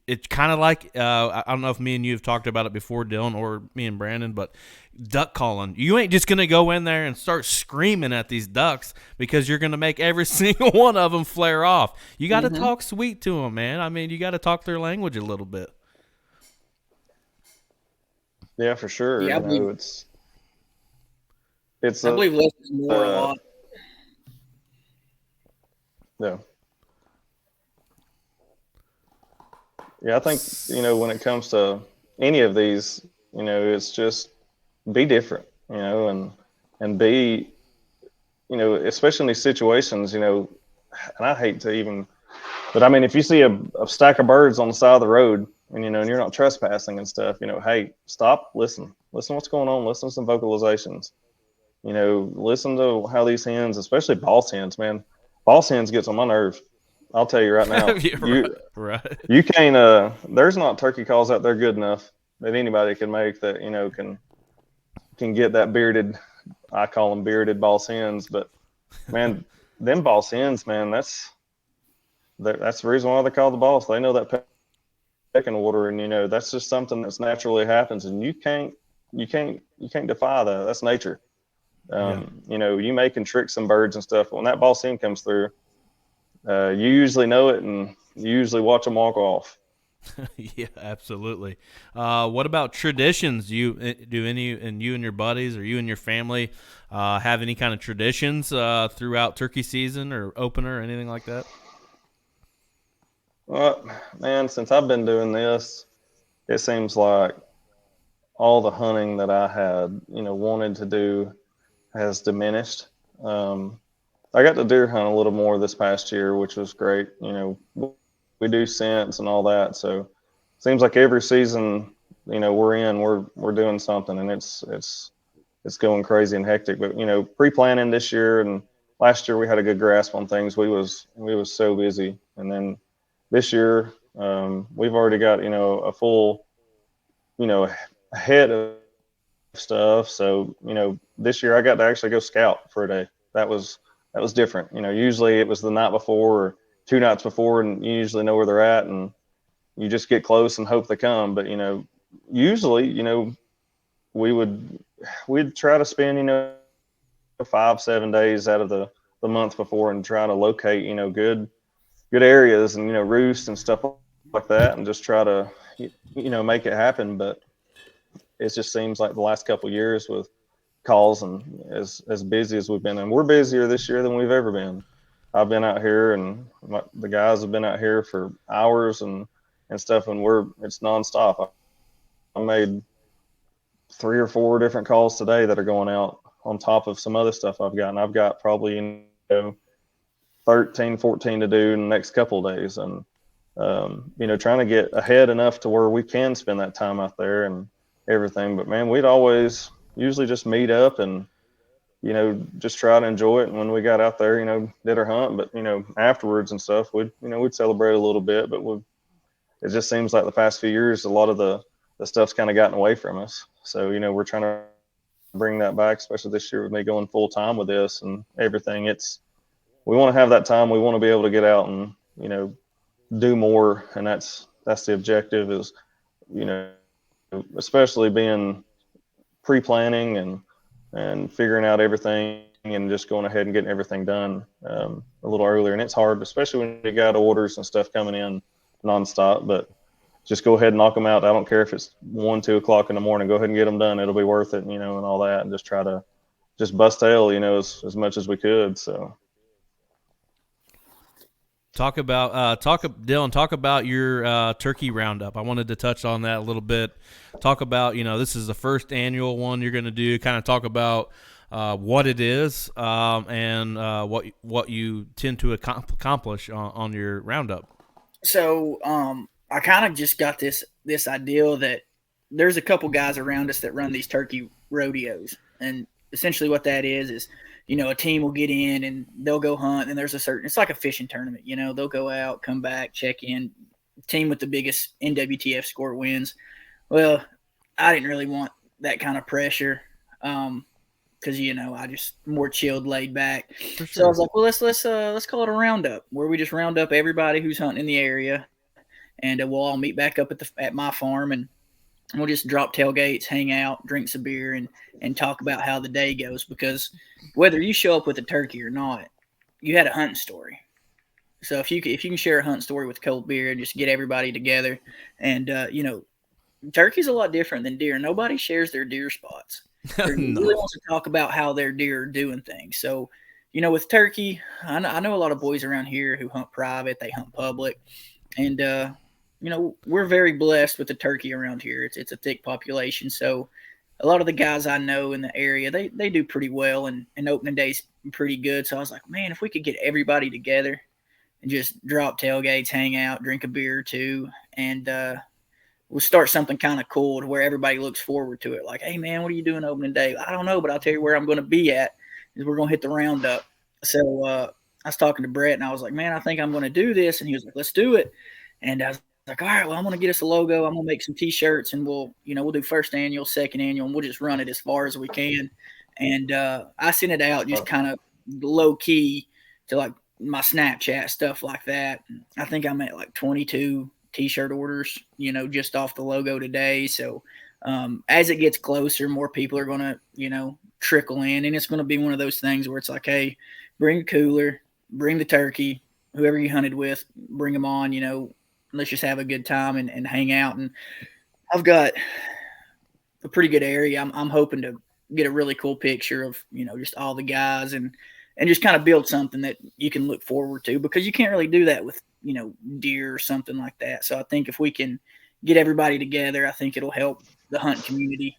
It's kind of like I don't know if me and you have talked about it before, Dylan, or me and Brandon, but duck calling. You ain't just gonna go in there and start screaming at these ducks, because you're gonna make every single one of them flare off. You got to talk sweet to them, man. I mean, you got to talk their language a little bit. Yeah, for sure. Yeah, I believe less is more a lot. Yeah. Yeah, I think, when it comes to any of these, it's just be different, and be, especially in these situations, and I hate to even, but I mean, if you see a stack of birds on the side of the road and, and you're not trespassing and stuff, hey, stop, listen what's going on, listen to some vocalizations, listen to how these hens, especially boss hens, man. Boss hens gets on my nerves. I'll tell you right now. Right. You can't. There's not turkey calls out there good enough that anybody can make that can get that bearded. I call them bearded boss hens, but man, them boss hens, man, that's the reason why they call the boss. They know that pecking order, and that's just something that's naturally happens, and you can't defy that. That's nature. You making tricks and birds and stuff. When that boss hen comes through, you usually know it, and you usually watch them walk off. Yeah, absolutely. What about traditions? Do any, and you and your buddies, or you and your family, have any kind of traditions throughout turkey season or opener or anything like that? Well, man, since I've been doing this, it seems like all the hunting that I had, wanted to do has diminished. I got to deer hunt a little more this past year, which was great. We do scents and all that. So it seems like every season, we're doing something, and it's going crazy and hectic. But pre-planning this year and last year we had a good grasp on things. We was so busy, and then this year we've already got a full head of stuff. So this year I got to actually go scout for a day. That was different. Usually it was the night before or 2 nights before, and you usually know where they're at, and you just get close and hope they come. But usually we'd try to spend 5-7 days out of the month before and try to locate good areas and roost and stuff like that, and just try to make it happen. But it just seems like the last couple of years with calls and as busy as we've been, and we're busier this year than we've ever been. I've been out here, and the guys have been out here for hours and stuff, and it's nonstop. I made 3 or 4 different calls today that are going out on top of some other stuff I've got, and I've got probably 13, 14 to do in the next couple of days, and trying to get ahead enough to where we can spend that time out there and everything. But man, we'd always usually just meet up and just try to enjoy it. And when we got out there, did our hunt, but afterwards and stuff, we'd celebrate a little bit. But it just seems like the past few years, a lot of the stuff's kind of gotten away from us. So we're trying to bring that back, especially this year with me going full time with this and everything. We want to have that time. We want to be able to get out and do more, and that's the objective. Is especially being pre-planning and figuring out everything and just going ahead and getting everything done a little earlier. And it's hard, especially when you got orders and stuff coming in nonstop. But just go ahead and knock them out. I don't care if it's 1, 2 o'clock in the morning. Go ahead and get them done. It'll be worth it, and all that. And just try to just bust tail, as much as we could. So. Dylan, talk about your turkey roundup. I wanted to touch on that a little bit. Talk about, this is the first annual one you're going to do. Kind of talk about what it is and what you tend to accomplish on your roundup. So I kind of just got this idea that there's a couple guys around us that run these turkey rodeos, and essentially what that is a team will get in and they'll go hunt, and there's it's like a fishing tournament. They'll go out, come back, check in. Team with the biggest NWTF score wins. Well, I didn't really want that kind of pressure because I just more chilled, laid back. Sure. So I was like, well, let's call it a roundup, where we just round up everybody who's hunting in the area, and we'll all meet back up at my farm, and we'll just drop tailgates, hang out, drink some beer, and talk about how the day goes. Because whether you show up with a turkey or not, you had a hunting story. So if you can share a hunting story with cold beer and just get everybody together, and turkey's a lot different than deer. Nobody shares their deer spots. Everybody really wants to talk about how their deer are doing things. So with turkey, I know a lot of boys around here who hunt private, they hunt public, and we're very blessed with the turkey around here. It's a thick population. So a lot of the guys I know in the area, they do pretty well, and opening day's pretty good. So I was like, man, if we could get everybody together and just drop tailgates, hang out, drink a beer or two, and we'll start something kind of cool to where everybody looks forward to it. Like, hey, man, what are you doing opening day? I don't know, but I'll tell you where I'm going to be at is we're going to hit the roundup. So I was talking to Brett, and I was like, man, I think I'm going to do this. And he was like, let's do it. And I was like, all right, well, I'm going to get us a logo. I'm going to make some T-shirts, and we'll do first annual, second annual, and we'll just run it as far as we can. And I sent it out just kind of low key to like my Snapchat, stuff like that. I think I'm at like 22 T-shirt orders, just off the logo today. So as it gets closer, more people are going to, trickle in, and it's going to be one of those things where it's like, hey, bring a cooler, bring the turkey, whoever you hunted with, bring them on, let's just have a good time and hang out. And I've got a pretty good area. I'm hoping to get a really cool picture of, just all the guys and just kind of build something that you can look forward to, because you can't really do that with, deer or something like that. So I think if we can get everybody together, I think it'll help the hunt community,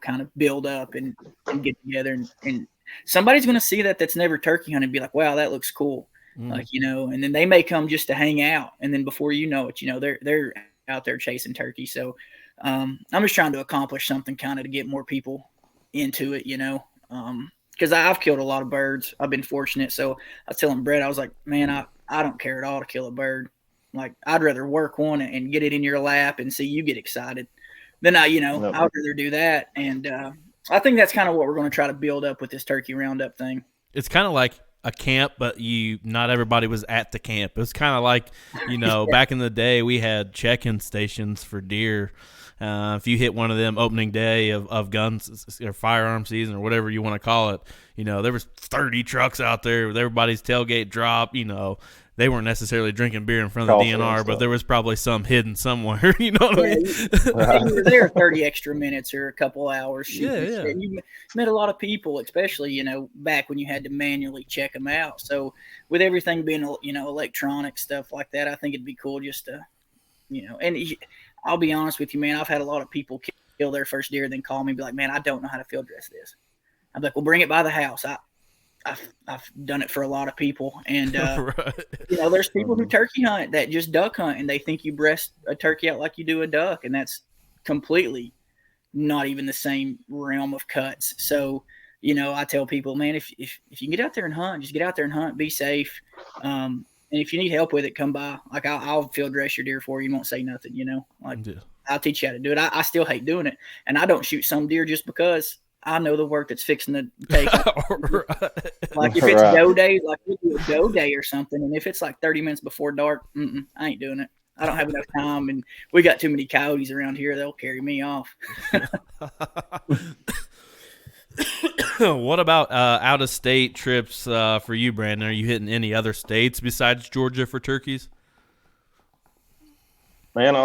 kind of build up and get together. And somebody's going to see that's never turkey hunted and be like, wow, that looks cool. Like, and then they may come just to hang out. And then before you know it, they're out there chasing turkey. So I'm just trying to accomplish something kind of to get more people into it, because I've killed a lot of birds. I've been fortunate. So I was telling Brett, I was like, man, I don't care at all to kill a bird. Like, I'd rather work one and get it in your lap and see you get excited than I would rather do that. And I think that's kind of what we're going to try to build up with this turkey roundup thing. It's kind of like a camp, but not everybody was at the camp. It was kind of like, back in the day we had check-in stations for deer. If you hit one of them opening day of guns or firearm season or whatever you want to call it, there was 30 trucks out there with everybody's tailgate drop. They weren't necessarily drinking beer in front of the DNR, but there was probably some hidden somewhere. You know what I mean? You were there 30 extra minutes or a couple hours. Yeah. And you met a lot of people, especially, back when you had to manually check them out. So with everything being, electronic stuff like that, I think it'd be cool just to, and I'll be honest with you, man, I've had a lot of people kill their first deer and then call me and be like, man, I don't know how to field dress this. I'm like, well, bring it by the house. I've done it for a lot of people, and right. There's people who turkey hunt that just duck hunt, and they think you breast a turkey out like you do a duck, and that's completely not even the same realm of cuts. So, I tell people, man, if you can get out there and hunt, just get out there and hunt, be safe. And if you need help with it, come by. Like, I'll field dress your deer for you. You won't say nothing, Like, yeah. I'll teach you how to do it. I still hate doing it, and I don't shoot some deer just because I know the work that's fixing to take. Right. Like, if it's doe day, like we do a doe day or something, and if it's like 30 minutes before dark, I ain't doing it. I don't have enough time, and we got too many coyotes around here. They'll carry me off. What about out-of-state trips for you, Brandon? Are you hitting any other states besides Georgia for turkeys? Man, I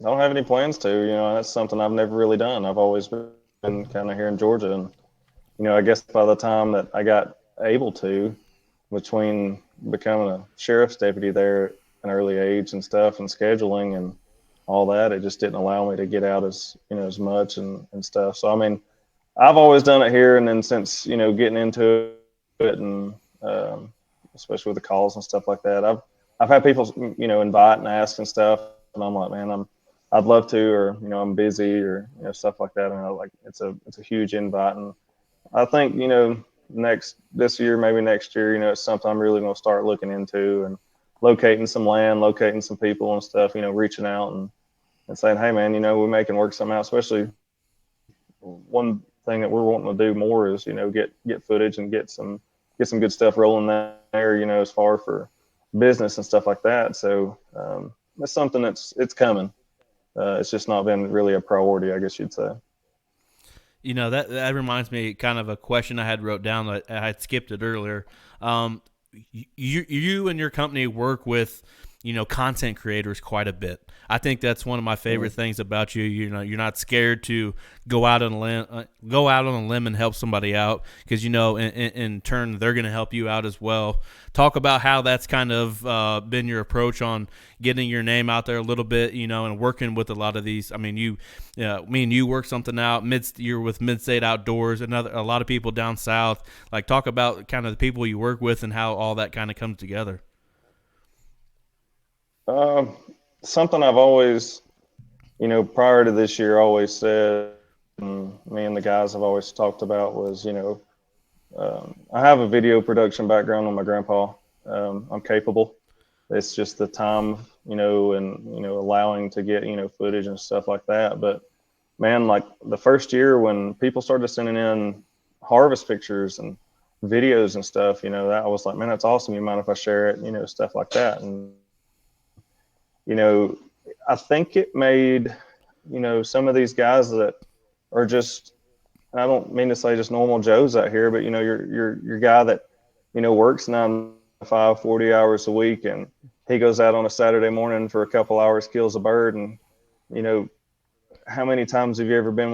don't have any plans to. That's something I've never really done. I've always been kind of here in Georgia, and I guess by the time that I got able to, between becoming a sheriff's deputy there at an early age and stuff, and scheduling and all that, it just didn't allow me to get out as much and stuff. So I mean, I've always done it here, and then since getting into it, and especially with the calls and stuff like that, I've had people invite and ask and stuff, and I'm like, man, I'd love to, or I'm busy, or stuff like that. And it's a huge invite, and I think this year, maybe next year, it's something I'm really going to start looking into, and locating some land, locating some people and stuff. Reaching out and saying, hey man, we can work something out. Especially one thing that we're wanting to do more is get footage and get some good stuff rolling there. As far for business and stuff like that. So that's something it's coming. It's just not been really a priority, I guess you'd say. That reminds me kind of a question I had wrote down that I had skipped it earlier. You and your company work with, content creators quite a bit. I think that's one of my favorite things about you. You're not scared to go out on a limb and help somebody out, because in turn they're going to help you out as well. Talk about how that's kind of been your approach on getting your name out there a little bit, and working with a lot of these. I mean, me and you work something out. You're with Mid-State Outdoors, a lot of people down south. Like, talk about kind of the people you work with and how all that kind of comes together. Something I've always, prior to this year, always said, and me and the guys have always talked about was, I have a video production background on my grandpa. I'm capable. It's just the time, and, allowing to get, footage and stuff like that. But man, like the first year when people started sending in harvest pictures and videos and stuff, that I was like, man, that's awesome. You mind if I share it? Stuff like that. And, I think it made, some of these guys that are just, and I don't mean to say just normal Joes out here, but, your guy that, works 9 to 5, 40 hours a week, and he goes out on a Saturday morning for a couple hours, kills a bird. And, how many times have you ever been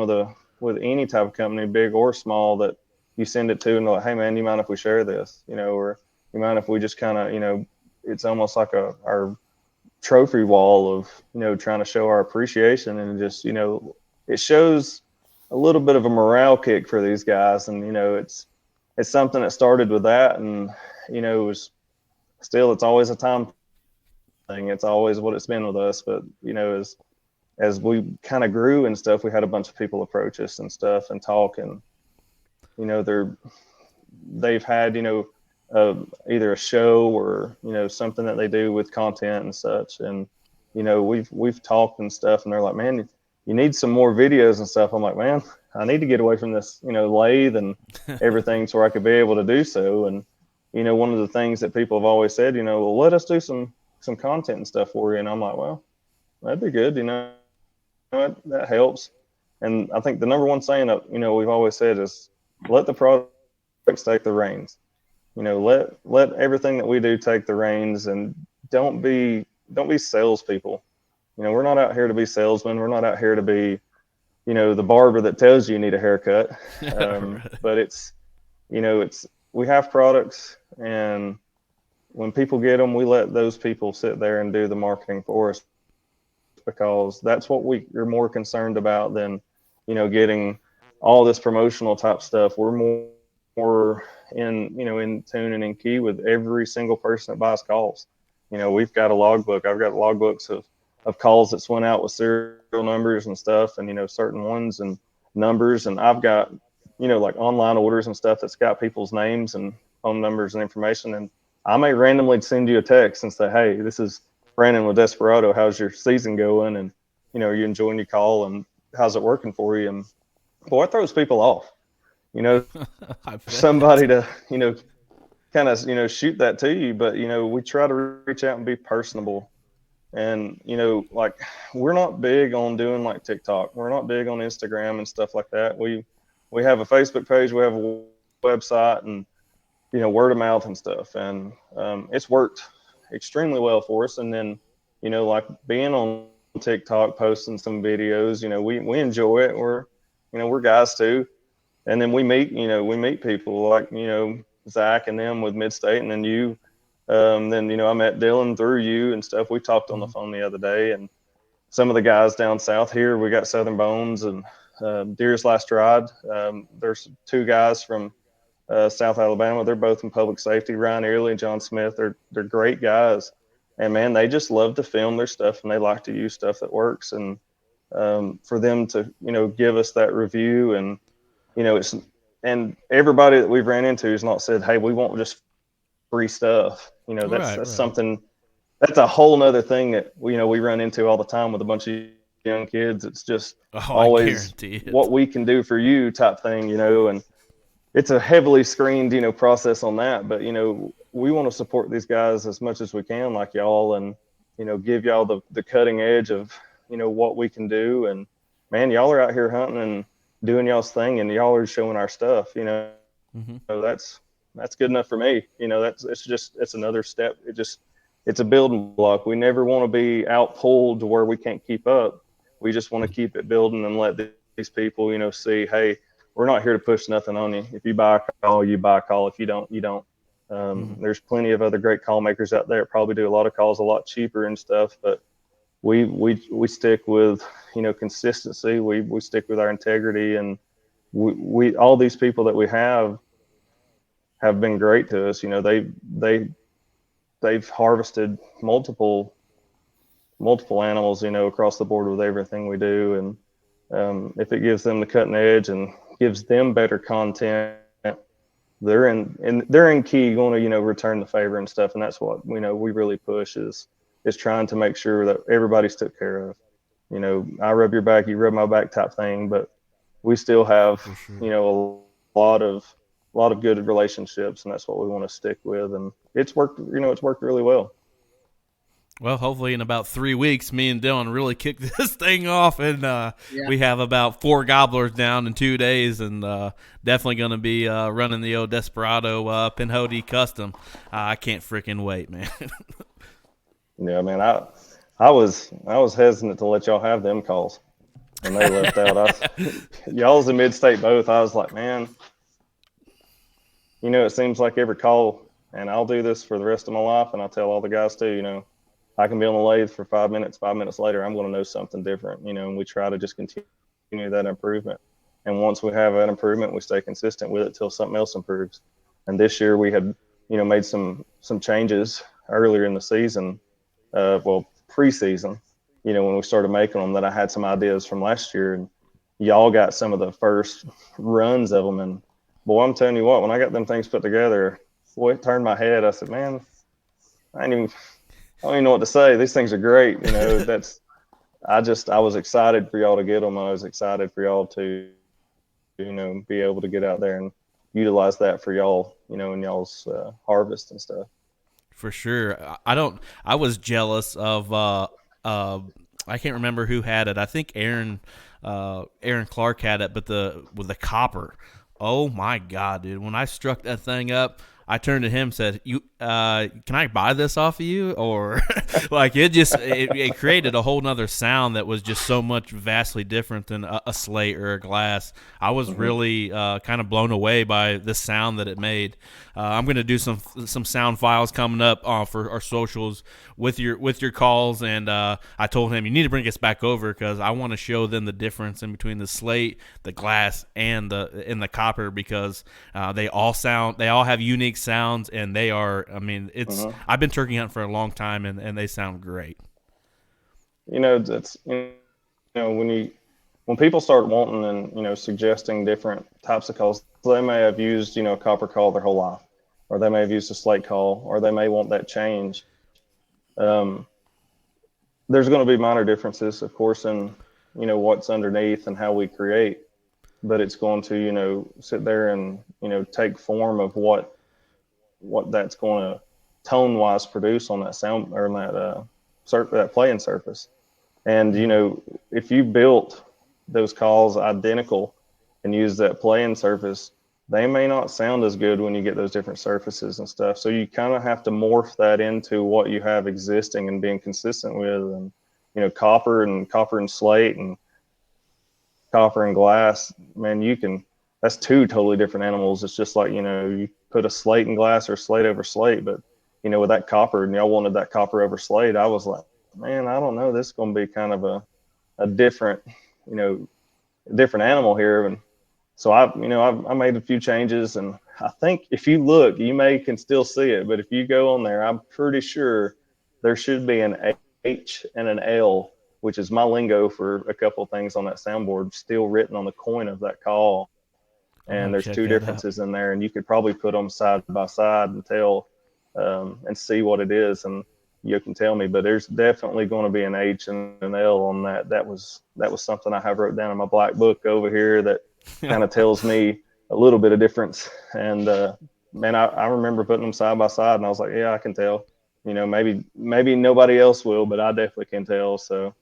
with any type of company, big or small, that you send it to and they're like, hey man, you mind if we share this, or you mind if we just kind of, it's almost like our trophy wall of, trying to show our appreciation, and just, it shows a little bit of a morale kick for these guys. And, it's something that started with that. And, it was still, it's always a time thing. It's always what it's been with us. But, as we kind of grew and stuff, we had a bunch of people approach us and stuff and talk, and they've had either a show or something that they do with content and such, and we've talked and stuff, and they're like, man, you need some more videos and stuff. I'm like, man, I need to get away from this lathe and everything so I could be able to do so. And one of the things that people have always said, well, let us do some content and stuff for you. And I'm like, well, that'd be good. That helps. And I think the number one saying that we've always said is let the products take the reins. Let everything that we do take the reins, and don't be salespeople. We're not out here to be salesmen. We're not out here to be the barber that tells you need a haircut. But it's we have products, and when people get them, we let those people sit there and do the marketing for us, because that's what we're more concerned about than getting all this promotional type stuff. We're more in tune and in key with every single person that buys calls. We've got a logbook. I've got logbooks of calls that's went out with serial numbers and stuff, and certain ones and numbers, and I've got like online orders and stuff that's got people's names and phone numbers and information, and I may randomly send you a text and say, hey, this is Brandon with Desperado. How's your season going? And are you enjoying your call, and how's it working for you? And boy, it throws people off. Somebody to kind of shoot that to you, but we try to reach out and be personable. And like, we're not big on doing like TikTok. We're not big on Instagram and stuff like that. We have a Facebook page, we have a website, and word of mouth and stuff, and it's worked extremely well for us. And then like being on TikTok, posting some videos, we enjoy it. We're guys too. And then we meet people like Zach and them with Midstate, and then you. Then I met Dylan through you and stuff. We talked on the phone the other day, and some of the guys down south here. We got Southern Bones and Deer's Last Ride. There's two guys from South Alabama. They're both in public safety. Ryan Earley and John Smith. They're great guys, and man, they just love to film their stuff, and they like to use stuff that works. And for them to give us that review, and and everybody that we've ran into has not said, hey, we want just free stuff. That's something, that's a whole nother thing that we run into all the time with a bunch of young kids. It's just always what we can do for you type thing, and it's a heavily screened, process on that. But, we want to support these guys as much as we can, like y'all, and, give y'all the cutting edge of, what we can do. And man, y'all are out here hunting and doing y'all's thing, and y'all are showing our stuff, So that's good enough for me. It's another step. It's a building block. We never want to be outpulled to where we can't keep up. We just want to keep it building and let these people, see, hey, we're not here to push nothing on you. If you buy a call, you buy a call. If you don't, you don't. There's plenty of other great call makers out there. Probably do a lot of calls a lot cheaper and stuff, but we stick with, consistency. We stick with our integrity, and we all these people that we have been great to us. They've harvested multiple animals, across the board with everything we do. And if it gives them the cutting edge and gives them better content, they're in key going to, return the favor and stuff. And that's what, we really push is trying to make sure that everybody's took care of. I rub your back, you rub my back type thing, but we still have, a lot of good relationships, and that's what we want to stick with. And it's worked really well. Well, hopefully in about 3 weeks, me and Dylan really kick this thing off, and we have about 4 gobblers down in 2 days, and definitely going to be running the old Desperado Pinhoti Custom. I can't freaking wait, man. Yeah, man, I was hesitant to let y'all have them calls when they left out. Y'all's in Mid-State both. I was like, man, it seems like every call, and I'll do this for the rest of my life, and I'll tell all the guys too, I can be on the lathe for 5 minutes. 5 minutes later, I'm going to know something different, and we try to just continue that improvement. And once we have that improvement, we stay consistent with it till something else improves. And this year we had, made some changes earlier in the season, preseason, when we started making them, that I had some ideas from last year, and y'all got some of the first runs of them. And boy, I'm telling you what, when I got them things put together, boy, it turned my head. I said, man, I don't even know what to say. These things are great. I was excited for y'all to get them. I was excited for y'all to, be able to get out there and utilize that for y'all, in y'all's harvest and stuff. For sure. I was jealous of I can't remember who had it. I think Aaron Clark had it, but with the copper. Oh my God, dude. When I struck that thing up, I turned to him and said, "You can I buy this off of you?" Or like it created a whole nother sound that was just so much vastly different than a slate or a glass. I was really kind of blown away by the sound that it made. I'm going to do some sound files coming up for our socials with your calls, and I told him you need to bring us back over because I want to show them the difference in between the slate, the glass, and the copper, because they all have unique sounds, and they are. I mean, it's. I've been turkey hunting for a long time, and they sound great. That's when people start wanting and suggesting different types of calls, they may have used a copper call their whole life, or they may have used a slate call, or they may want that change. There's going to be minor differences, of course, in what's underneath and how we create, but it's going to sit there and take form of what that's going to tone wise produce on that sound or on that playing surface. And if you built those calls identical and use that playing surface, they may not sound as good when you get those different surfaces and stuff. So you kind of have to morph that into what you have existing and being consistent with. And copper and slate and copper and glass, man, that's two totally different animals. It's just like you put a slate in glass or slate over slate. But with that copper, and y'all wanted that copper over slate, I was like, man, I don't know, this is going to be kind of a different different animal here. And so I made a few changes, and I think if you look, you can still see it, but if you go on there, I'm pretty sure there should be an H and an L, which is my lingo for a couple of things on that soundboard, still written on the coin of that call. And there's two differences in there, and you could probably put them side by side and tell and see what it is, and you can tell me. But there's definitely going to be an H and an L on that. That was something I have wrote down in my black book over here that kind of tells me a little bit of difference. And man, I remember putting them side by side, and I was like, yeah, I can tell. Maybe nobody else will, but I definitely can tell. So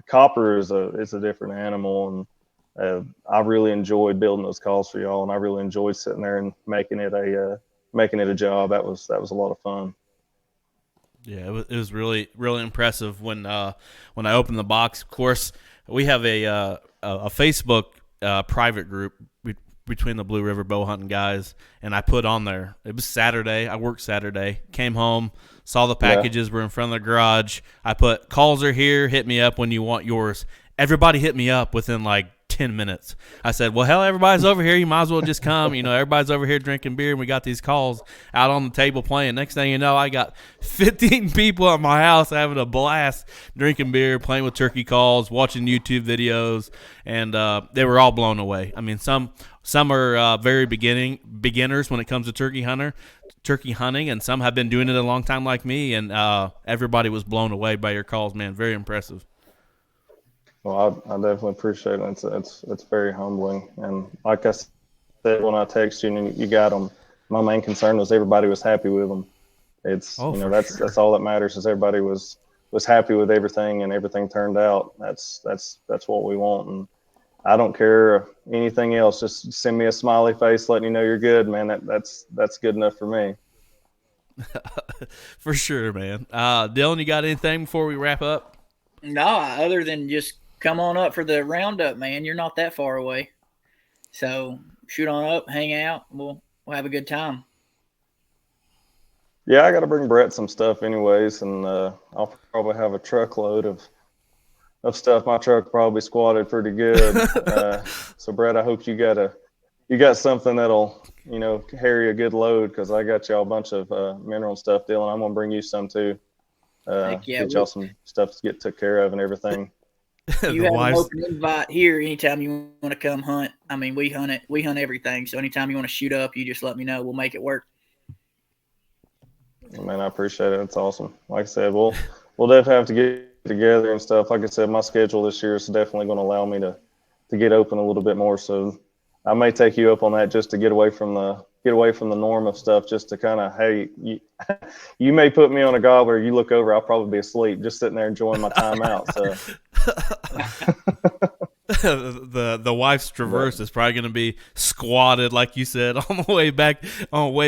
copper is a different animal, and I really enjoyed building those calls for y'all, and I really enjoyed sitting there and making it a job. That was a lot of fun. Yeah, it was really, really impressive when I opened the box. Of course, we have a Facebook private group between the Blue River bow hunting guys, and I put on there. It was Saturday. I worked Saturday. Came home, saw the packages were in front of the garage. I put, calls are here. Hit me up when you want yours. Everybody hit me up within like 10 minutes. I said, well, hell, everybody's over here. You might as well just come. Everybody's over here drinking beer, and we got these calls out on the table playing. Next thing you know, I got 15 people at my house having a blast drinking beer, playing with turkey calls, watching YouTube videos, and they were all blown away. I mean, some are very beginners when it comes to turkey hunting, and some have been doing it a long time like me, and everybody was blown away by your calls, man. Very impressive. Well, I definitely appreciate it. It's very humbling. And like I said, when I text you and you got them, my main concern was everybody was happy with them. That's all that matters, is everybody was happy with everything, and everything turned out. That's what we want. And I don't care anything else. Just send me a smiley face letting you know you're good, man. That's good enough for me. For sure, man. Dylan, you got anything before we wrap up? No, other than just come on up for the roundup, man. You're not that far away. So shoot on up, hang out. We'll have a good time. Yeah, I got to bring Brett some stuff anyways, and I'll probably have a truckload of stuff. My truck probably squatted pretty good. So Brett, I hope you got something that'll carry a good load, because I got y'all a bunch of mineral stuff, Dylan. I'm gonna bring you some too. Heck yeah, get y'all some stuff to get took care of and everything. You have an open invite here anytime you want to come hunt. I mean, we hunt it. We hunt everything. So anytime you want to shoot up, you just let me know. We'll make it work. Man, I appreciate it. It's awesome. Like I said, we'll definitely have to get together and stuff. Like I said, my schedule this year is definitely going to allow me to get open a little bit more. So I may take you up on that just to get away from the norm of stuff, just to kind of, hey, you may put me on a gobbler, you look over, I'll probably be asleep, just sitting there enjoying my time out. So the wife's Traverse is probably going to be squatted, like you said, on the way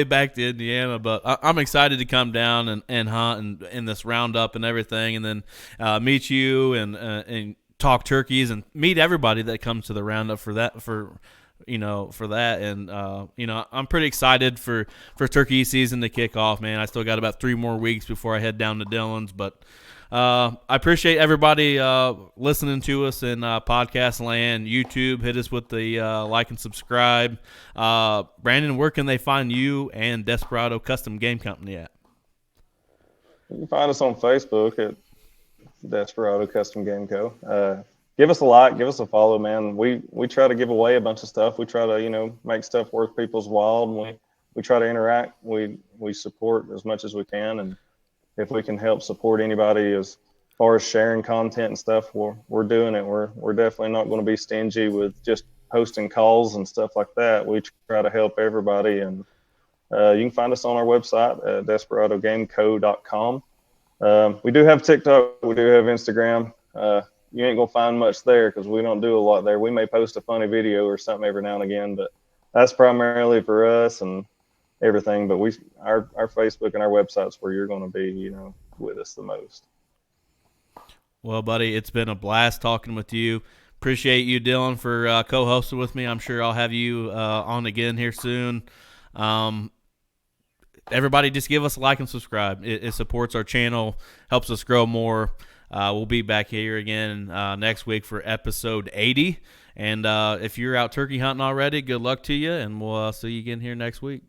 back to Indiana. But I'm excited to come down and hunt and this roundup and everything, and then meet you and talk turkeys and meet everybody that comes to the roundup for that. And I'm pretty excited for turkey season to kick off, man. I still got about 3 more weeks before I head down to Dylan's, but I appreciate everybody listening to us in podcast land, YouTube. Hit us with the like and subscribe. Brandon, where can they find you and Desperado Custom Game Company at? you can find us on Facebook at Desperado Custom Game Co. Give us a like, give us a follow, man. We try to give away a bunch of stuff. We try to, make stuff worth people's while, and we try to interact. We support as much as we can, and if we can help support anybody as far as sharing content and stuff, we're doing it. We're definitely not going to be stingy with just posting calls and stuff like that. We try to help everybody, and you can find us on our website at DesperadoGameCo.com. We do have TikTok. We do have Instagram. You ain't gonna find much there because we don't do a lot there. We may post a funny video or something every now and again, but that's primarily for us and everything. But our Facebook and our website's where you're going to be, with us the most. Well, buddy, it's been a blast talking with you. Appreciate you, Dylan, for co-hosting with me. I'm sure I'll have you on again here soon. Everybody, just give us a like and subscribe. It supports our channel, helps us grow more. We'll be back here again next week for episode 80. And if you're out turkey hunting already, good luck to you, and we'll see you again here next week.